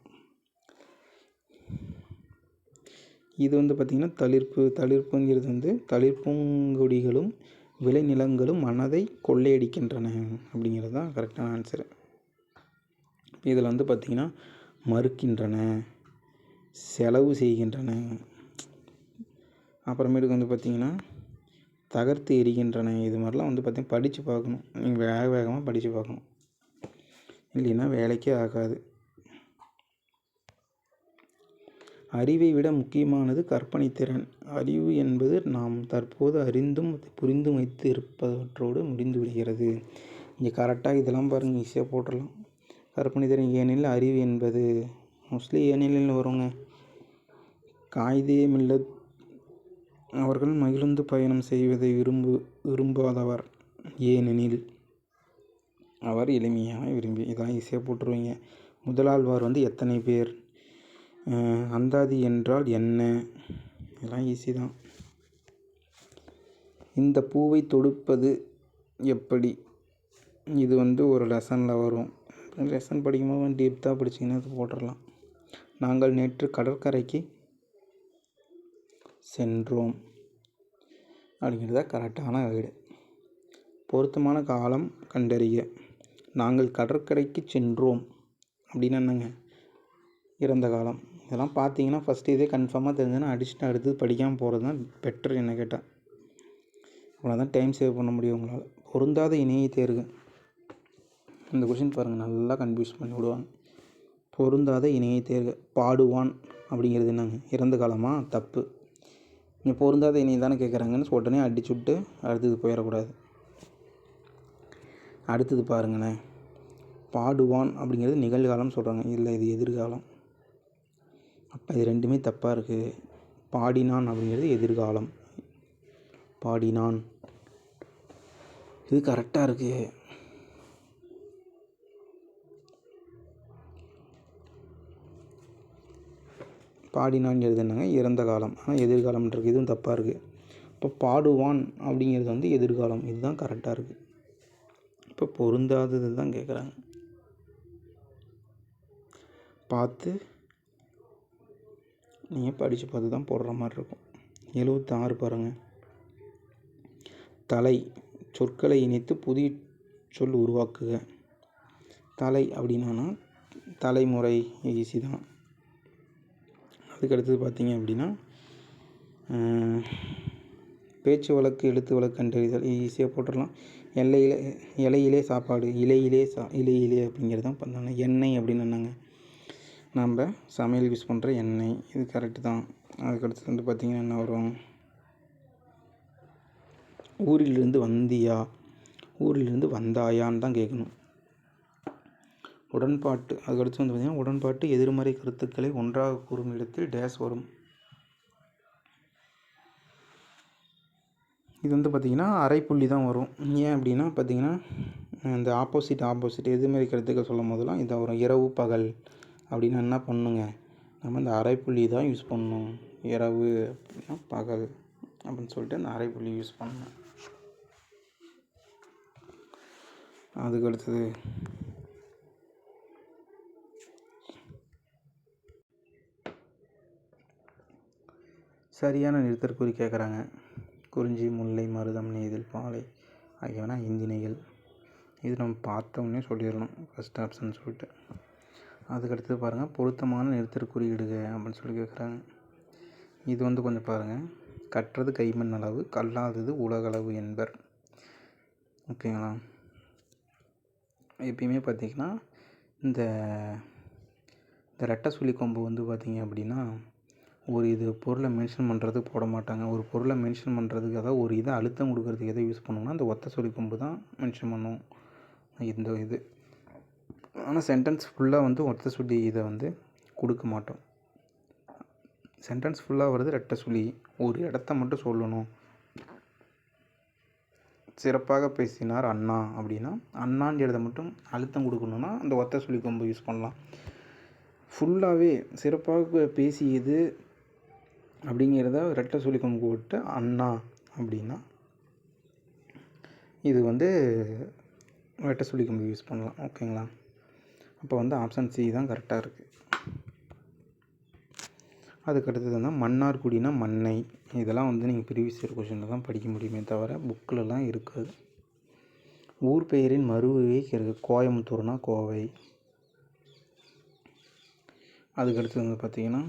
Speaker 1: இது வந்து பார்த்திங்கன்னா தளிர்ப்பு. தளிர்ப்புங்கிறது வந்து தளிர்ப்பூங்கொடிகளும் விளைநிலங்களும் மனதை கொள்ளையடிக்கின்றன அப்படிங்கிறது தான் கரெக்டான ஆன்சரு. இதில் வந்து பார்த்திங்கன்னா மறுக்கின்றன, செலவு செய்கின்றன, அப்புறமேட்டுக்கு வந்து பார்த்திங்கன்னா தகர்த்து எரிகின்றன. இது மாதிரிலாம் வந்து பார்த்திங்கன்னா படித்து பார்க்கணும். நீங்கள் வேகமாக படித்து பார்க்கணும், இல்லைன்னா வேலைக்கே ஆகாது. அறிவை விட முக்கியமானது கற்பனை திறன். அறிவு என்பது நாம் தற்போது அறிந்தும் புரிந்தும் வைத்து இருப்பவற்றோடு முடிந்து விடுகிறது. இங்கே கரெக்டாக இதெல்லாம் பாருங்கள், ஈஸியாக போட்டுடலாம். கற்பனை திறன் ஏனெனில் அறிவு என்பது மோஸ்ட்லி ஏனெனில் வருங்க. காயிதே மில்லத் அவர்கள் மகிழ்ந்து பயணம் செய்வதை விரும்பாதவர் ஏனெனில் அவர் எளிமையாக விரும்பி. இதெல்லாம் ஈஸியாக போட்டுருவீங்க. முதலாழ்வார் வந்து எத்தனை பேர், அந்தாதி என்றால் என்ன, இதெல்லாம் ஈஸி தான். இந்த பூவை தொடுப்பது எப்படி, இது வந்து ஒரு லெசனில் வரும். லெசன் படிக்கும்போது டீப்த்தாக படிச்சிங்கன்னா இது போட்டுடலாம். நாங்கள் நேற்று கடற்கரைக்கு சென்றோம் அப்படிங்கிறத கரெக்டான வீடு. பொருத்தமான காலம் கண்டறிய. நாங்கள் கடற்கரைக்கு சென்றோம் அப்படின்னு என்னங்க, இறந்த காலம். இதெல்லாம் பார்த்தீங்கன்னா ஃபஸ்ட்டு இதே கன்ஃபார்மாக தெரிஞ்சுன்னா அடிச்சுட்டு அடுத்தது படிக்காமல் போகிறது தான் பெட்டர் என்ன கேட்டால். அவ்வளோ தான் டைம் சேவ் பண்ண முடியும் உங்களால். பொருந்தாத இணையை தேர்க. இந்த கொஷின் பாருங்கள், நல்லா கன்ஃபியூஸ் பண்ணி விடுவாங்க. பொருந்தாத இணையை தேர்க. பாடுவான் அப்படிங்கிறது என்னங்க, இறந்த காலமாக, தப்பு. நீங்கள் பொருந்தாத இணையை தானே கேட்குறாங்கன்னு உடனே அடிச்சுட்டு அடுத்தது போயிடக்கூடாது. அடுத்தது பாருங்கண்ணே, பாடுவான் அப்படிங்கிறது நிகழ்காலம் சொல்கிறாங்க, இல்லை இது எதிர்காலம். அப்போ இது ரெண்டுமே தப்பாக இருக்குது. பாடினான் அப்படிங்கிறது எதிர்காலம், பாடினான் இது கரெக்டாக இருக்குது. பாடினான்ங்கிறது என்னங்க, இறந்த காலம், ஆனால் எதிர்காலம்ன்றது இதுவும் தப்பாக இருக்குது. இப்போ பாடுவான் அப்படிங்கிறது வந்து எதிர்காலம், இதுதான் கரெக்டாக இருக்குது. இப்போ பொருந்தாதது தான் கேட்குறாங்க. பார்த்து நீங்கள் படித்து பார்த்து தான் போடுற மாதிரி இருக்கும். 76 பாருங்கள். தலை சொற்களை இணைத்து புதிய சொல் உருவாக்குக. தலை அப்படின்னா தலைமுறை, ஈஸி தான். அதுக்கு அடுத்தது பார்த்திங்க அப்படின்னா பேச்சு வழக்கு எழுத்து வழக்கு கண்டறிதல் ஈஸியாக போட்டுடலாம். இலையிலே சாப்பாடு, இலையிலே அப்படிங்கிறது தான் பண்ணாங்க. எண்ணெய் அப்படின்னு என்னங்க, நம்ம சமையல் யூஸ் பண்ணுற எண்ணெய், இது கரெக்டு தான். அதுக்கடுத்து வந்து பார்த்திங்கன்னா என்ன வரும், ஊரிலிருந்து வந்தியா, ஊரிலிருந்து வந்தாயான்னு தான் கேட்கணும். உடன்பாட்டு, அதுக்கடுத்து வந்து பார்த்திங்கன்னா உடன்பாட்டு எதிர்மறை கருத்துக்களை ஒன்றாக கூறும் இடத்தில் டேஸ் வரும். இது வந்து பார்த்திங்கன்னா அரைப்புள்ளி தான் வரும். ஏன் அப்படின்னா பார்த்திங்கன்னா இந்த ஆப்போசிட் எதிர்மறை கருத்துக்கள் சொல்லும் போதெல்லாம் இதை வரும். இரவு பகல் அப்படின்னா என்ன பண்ணுங்க, நம்ம இந்த அரைப்புள்ளி தான் யூஸ் பண்ணணும். இரவு அப்படின்னா பகல் அப்படின்னு சொல்லிட்டு அந்த அரைப்புள்ளி யூஸ் பண்ணணும். அதுக்கு அடுத்தது சரியான நிறுத்தற்குறி கேட்குறாங்க. குறிஞ்சி, முல்லை, மருதம், நெய்தல், பாலை ஆகியவன ஐந்திணைகள். இது நம்ம பார்த்தோன்னே சொல்லிடணும் ஃபஸ்ட் ஆப்ஷன் சொல்லிட்டு. அதுக்கடுத்து பாருங்கள், பொருத்தமான நிறுத்தற்குறி இடுக அப்படின்னு சொல்லி கேட்குறாங்க. இது வந்து கொஞ்சம் பாருங்கள், கற்றது கைமண் அளவு, கல்லாதது உலகளவு என்பர். ஓகேங்களா. எப்பயுமே பார்த்திங்கன்னா இந்த ரெட்டை சொல்லி கொம்பு வந்து பார்த்திங்க அப்படின்னா ஒரு இது பொருளை மென்ஷன் பண்ணுறதுக்கு போட மாட்டாங்க. ஒரு பொருளை மென்ஷன் பண்ணுறதுக்கு, அதாவது ஒரு இதை அழுத்தம் கொடுக்கறதுக்கு எதை யூஸ் பண்ணுவோம்னா அந்த ஒத்த சொல்லி கொம்பு தான் மென்ஷன் பண்ணுவோம் இந்த இது. ஆனால் சென்டென்ஸ் ஃபுல்லாக வந்து ஒத்த சொல்லி இதை வந்து கொடுக்க மாட்டோம். சென்டென்ஸ் ஃபுல்லாக வருது ரெட்டை சொல்லி, ஒரு இடத்த மட்டும் சொல்லணும். சிறப்பாக பேசினார் அண்ணா அப்படின்னா அண்ணான்றதை மட்டும் அழுத்தம் கொடுக்கணுன்னா அந்த ஒத்த சொல்லி கொம்பு யூஸ் பண்ணலாம். ஃபுல்லாகவே சிறப்பாக பேசியது அப்படிங்கிறத ரெட்டை சொல்லி கொம்பு விட்டு அண்ணா அப்படின்னா இது வந்து ரெட்டை சொல்லி கொம்பு யூஸ் பண்ணலாம். ஓகேங்களா. அப்போ வந்து ஆப்ஷன் சி தான் கரெக்டாக இருக்குது. அதுக்கடுத்தது வந்து மன்னார்குடினா மண்ணை, இதெல்லாம் வந்து நீங்கள் ப்ரீவியஸ் இயர் கொஷினில் தான் படிக்க முடியுமே தவிர புக்கிலலாம் இருக்காது. ஊர் பெயரின் மறுவையை இருக்குது, கோயம்புத்தூர்னா கோவை. அதுக்கடுத்து வந்து பார்த்திங்கன்னா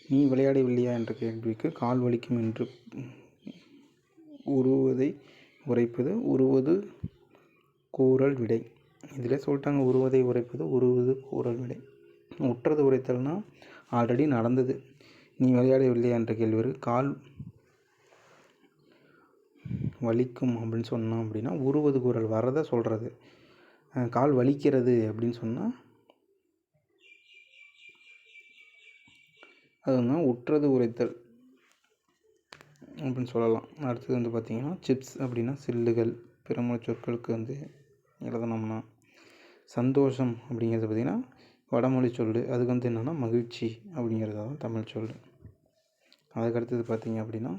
Speaker 1: நீ விளையாடவில்லையா என்ற கேள்விக்கு கால் வலிக்கும் என்று உருவதை உரைப்பது உருவது கூறல் விடை. இதில் சொல்லிட்டாங்க, உருவதை உரைப்பது உருவது கூறல் விடை. உற்றது உரைத்தல்னால் ஆல்ரெடி நடந்தது. நீ விளையாடவில்லையா என்ற கேள்வி கால் வலிக்கும் அப்படின்னு சொன்னோம் அப்படின்னா உருவது கூறல் வரதை சொல்கிறது. கால் வலிக்கிறது அப்படின்னு சொன்னால் அது வந்து உற்றது உரைத்தல் அப்படின்னு சொல்லலாம். அடுத்தது வந்து பார்த்திங்கன்னா சிப்ஸ் அப்படின்னா சில்லுகள், பிறமொழி சொற்களுக்கு வந்து எழுதணும்னா சந்தோஷம் அப்படிங்கிறது பார்த்திங்கன்னா வடமொழி சொல், அதுக்கு வந்து என்னென்னா மகிழ்ச்சி அப்படிங்கிறது தான் தமிழ் சொல். அதுக்கடுத்தது பார்த்திங்க அப்படின்னா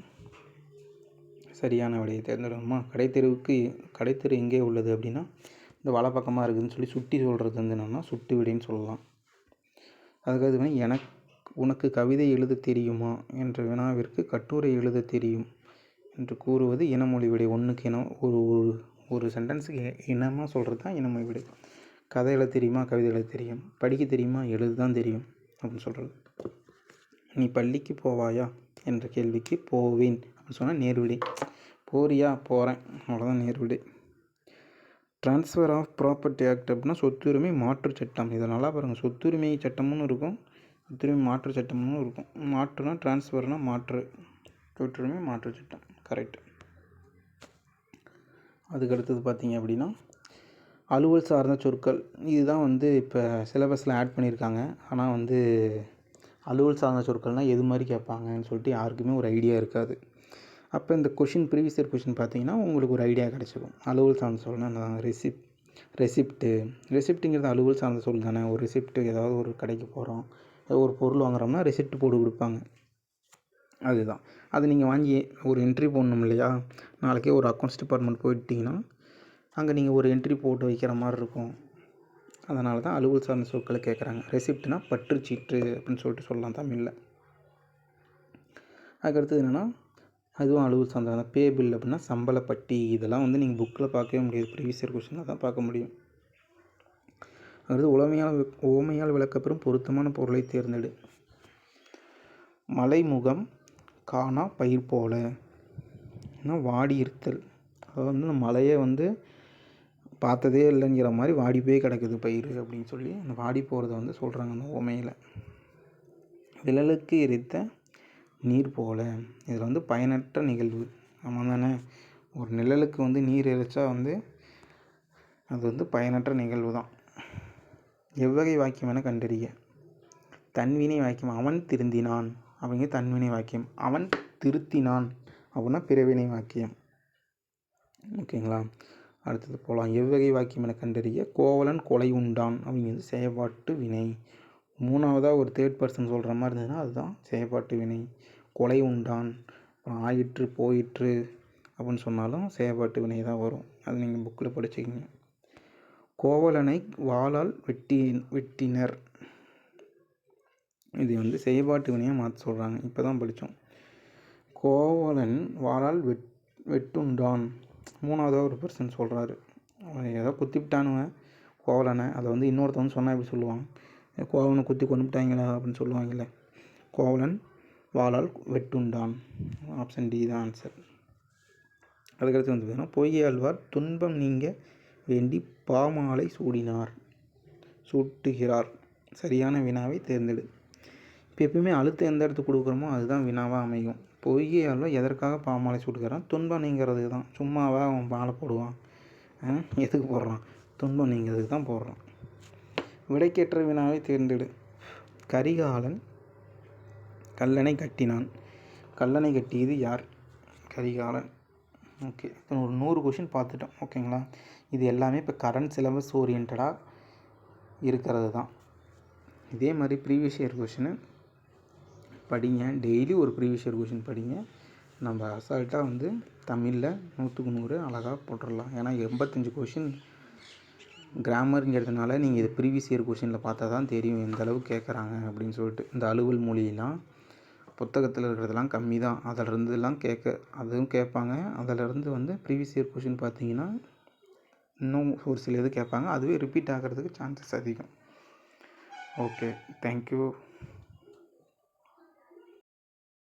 Speaker 1: சரியான விடையை தேர்ந்தெடுக்கணுமா. கடைத்தெரு எங்கே உள்ளது அப்படின்னா இந்த வலப்பக்கமாக இருக்குதுன்னு சொல்லி சுட்டி சொல்கிறது வந்து என்னென்னா சுட்டு விடைன்னு சொல்லலாம். அதுக்கடுத்து உனக்கு கவிதை எழுத தெரியுமா என்ற வினாவிற்கு கட்டுரை எழுத தெரியும் என்று கூறுவது இனமொழி விடை. ஒன்றுக்கு இனம், ஒரு சென்டென்ஸுக்கு இனமாக சொல்கிறது தான் இனமொழி விடை. கதை எழுத தெரியுமா, கவிதை எழுத தெரியும். படிக்க தெரியுமா, எழுத தான் தெரியும் அப்படின்னு சொல்கிறது. நீ பள்ளிக்கு போவாயா என்ற கேள்விக்கு போவேன் அப்படின்னு சொன்னால் நேர்விடை. போறியா, போகிறேன், அவ்வளோதான் நேர்விடை. ட்ரான்ஸ்ஃபர் ஆஃப் ப்ராப்பர்ட்டி ஆக்ட் அப்படின்னா சொத்துரிமை மாற்று சட்டம். இதை நல்லா பாருங்கள், சொத்துரிமை சட்டம்னு இருக்கும், சொத்துரிமை மாற்று சட்டம்னு இருக்கும். மாற்றுனா ட்ரான்ஸ்ஃபர்னால் மாற்று, சொத்துரிமை மாற்று சட்டம் கரெக்ட். அதுக்கடுத்தது பார்த்திங்க அப்படின்னா அலுவல் சார்ந்த சொற்கள். இதுதான் வந்து இப்போ சிலபஸில் ஆட் பண்ணியிருக்காங்க. ஆனால் வந்து அலுவல் சார்ந்த சொற்கள்னால் எது மாதிரி கேட்பாங்கன்னு சொல்லிட்டு யாருக்குமே ஒரு ஐடியா இருக்காது. அப்போ இந்த கொஷின் ப்ரீவியஸ் இயர் கொஷின் பார்த்தீங்கன்னா உங்களுக்கு ஒரு ஐடியா கிடச்சிக்கும். அலுவல் சார்ந்த சொல்னால் என்ன, ரெசிப்ட்டுங்கிறது அலுவல் சார்ந்த சொல் தானே. ஒரு ரெசிப்ட்டு, ஏதாவது ஒரு கடைக்கு போகிறோம், ஒரு பொருள் வாங்குறோம்னா ரெசிப்ட் போட்டு கொடுப்பாங்க, அதுதான். அது நீங்கள் வாங்கி ஒரு என்ட்ரி போடணும் இல்லையா. நாளைக்கே ஒரு அக்கௌண்ட்ஸ் டிபார்ட்மெண்ட் போயிட்டீங்கன்னா அங்கே நீங்கள் ஒரு என்ட்ரி போட்டு வைக்கிற மாதிரி இருக்கும். அதனால தான் அலுவல் சார்ந்த சொற்களை கேட்குறாங்க. ரெசிப்ட்னா பற்றுச்சீட்டு அப்படின்னு சொல்லிட்டு சொல்லலாம் தமிழில். அதுக்கடுத்தது என்னென்னா அதுவும் அலுவல் சார்ந்த பே பில் அப்படின்னா சம்பளப்பட்டி. இதெல்லாம் வந்து நீங்கள் புக்கில் பார்க்கவே முடியாது, ப்ரீவியஸ் இயர் கொஸ்டினில் தான் பார்க்க முடியும். அடுத்து உவமையால் விளக்கப்பெறும் பொருத்தமான பொருளை தேர்ந்தெடு. மலைமுகம், காணா பயிர் போல, வாடி இருத்தல். அதாவது வந்து இந்த மழையே வந்து பார்த்ததே இல்லைங்கிற மாதிரி வாடி போய் கிடக்குது பயிர் அப்படின்னு சொல்லி அந்த வாடி போகிறத வந்து சொல்கிறாங்க அந்த உவமையில். விழலுக்கு எரித்த நீர் போல, இதில் வந்து பயனற்ற நிகழ்வு. ஆமாம் தானே, ஒரு நிழலுக்கு வந்து நீர் எரிச்சா வந்து அது வந்து பயனற்ற நிகழ்வு தான். எவ்வகை வாக்கியம் என கண்டறிய, தன்வினை வாக்கியம். அவன் திருந்தினான் அப்படிங்கிற தன்வினை வாக்கியம். அவன் திருத்தினான் அப்படின்னா பிறவினை வாக்கியம். ஓகேங்களா, அடுத்தது போகலாம். எவ்வகை வாக்கியம் என கண்டறிய, கோவலன் கொலை உண்டான் அப்படிங்கிறது செயற்பாட்டு வினை. மூணாவதாக ஒரு தேர்ட் பர்சன் சொல்கிற மாதிரி இருந்ததுன்னா அதுதான் செயற்பாட்டு வினை. கொலை உண்டான், அப்புறம் ஆயிற்று போயிற்று அப்படின்னு சொன்னாலும் செயற்பாட்டு வினை தான் வரும். அது நீங்கள் புக்கில் படிச்சுக்கிங்க. கோவலனை வாளால் வெட்டினர், இது வந்து செயற்பாட்டு வினையாக மாற்ற சொல்கிறாங்க. இப்போ தான் படித்தோம். கோவலன் வாளால் வெட்டுண்டான், மூணாவதாக ஒரு பர்சன் சொல்கிறாரு. ஏதோ குத்திவிட்டானுவன் கோவலனை, அதை வந்து இன்னொருத்தவன் சொன்னால் எப்படி சொல்லுவான், கோவலனை குத்தி கொண்டுட்டாங்களா அப்படின்னு சொல்லுவாங்கல்ல. கோவலன் வாளால் வெட்டுண்டான், ஆப்ஷன் டி தான் ஆன்சர். அதுக்கடுத்து வந்து பார்த்தீங்கன்னா, பொய்யாழ்வார் துன்பம் நீங்க வேண்டி பாமாலை சூட்டுகிறார், சரியான வினாவை தேர்ந்தெடு. இப்போ எப்பயுமே அழுத்தம் எந்த இடத்துக்கு கொடுக்குறோமோ அதுதான் வினாவாக அமையும். பொய்யாழ்வார் எதற்காக பாமாலை சூட்டுகிறான், துன்பம் நீங்கிறதுக்கு தான். சும்மாவா அவன் மாலை போடுவான், எதுக்கு போடுறான், துன்பம் நீங்கிறதுக்கு தான் போடுறான். விடைக்கேற்ற வினாவை தேர்ந்தெடு. கரிகாலன் கல்லணை கட்டினான், கல்லணை கட்டியது யார், கரிகாலன். ஓகே, இப்போ ஒரு 100 கொஷின் பார்த்துட்டோம். ஓகேங்களா, இது எல்லாமே இப்போ கரண்ட் சிலபஸ் ஓரியன்டாக இருக்கிறது தான். இதே மாதிரி ப்ரீவியஸ் இயர் கொஷினு படிங்க, டெய்லி ஒரு ப்ரீவியஸ் இயர் கொஷின் படிங்க. நம்ம அசால்ட்டாக வந்து தமிழில் 100க்கு 100 அழகாக போட்டுடலாம். ஏன்னா 85 கொஷின் கிராமருங்கிறதுனால நீங்கள் இது ப்ரீவியஸ் இயர் கொஷினில் பார்த்தா தான் தெரியும் எந்த அளவு கேட்குறாங்க அப்படின்னு சொல்லிட்டு. இந்த அலுவல் மொழியெல்லாம் புத்தகத்தில் இருக்கிறதெல்லாம் கம்மி தான், அதிலிருந்துலாம் அதுவும் கேட்பாங்க. அதிலிருந்து வந்து ப்ரீவியஸ் இயர் கொஷின் பார்த்தீங்கன்னா இன்னும் ஒரு சில இது கேட்பாங்க, அதுவே ரிப்பீட் ஆகிறதுக்கு சான்சஸ் அதிகம். Okay, thank you.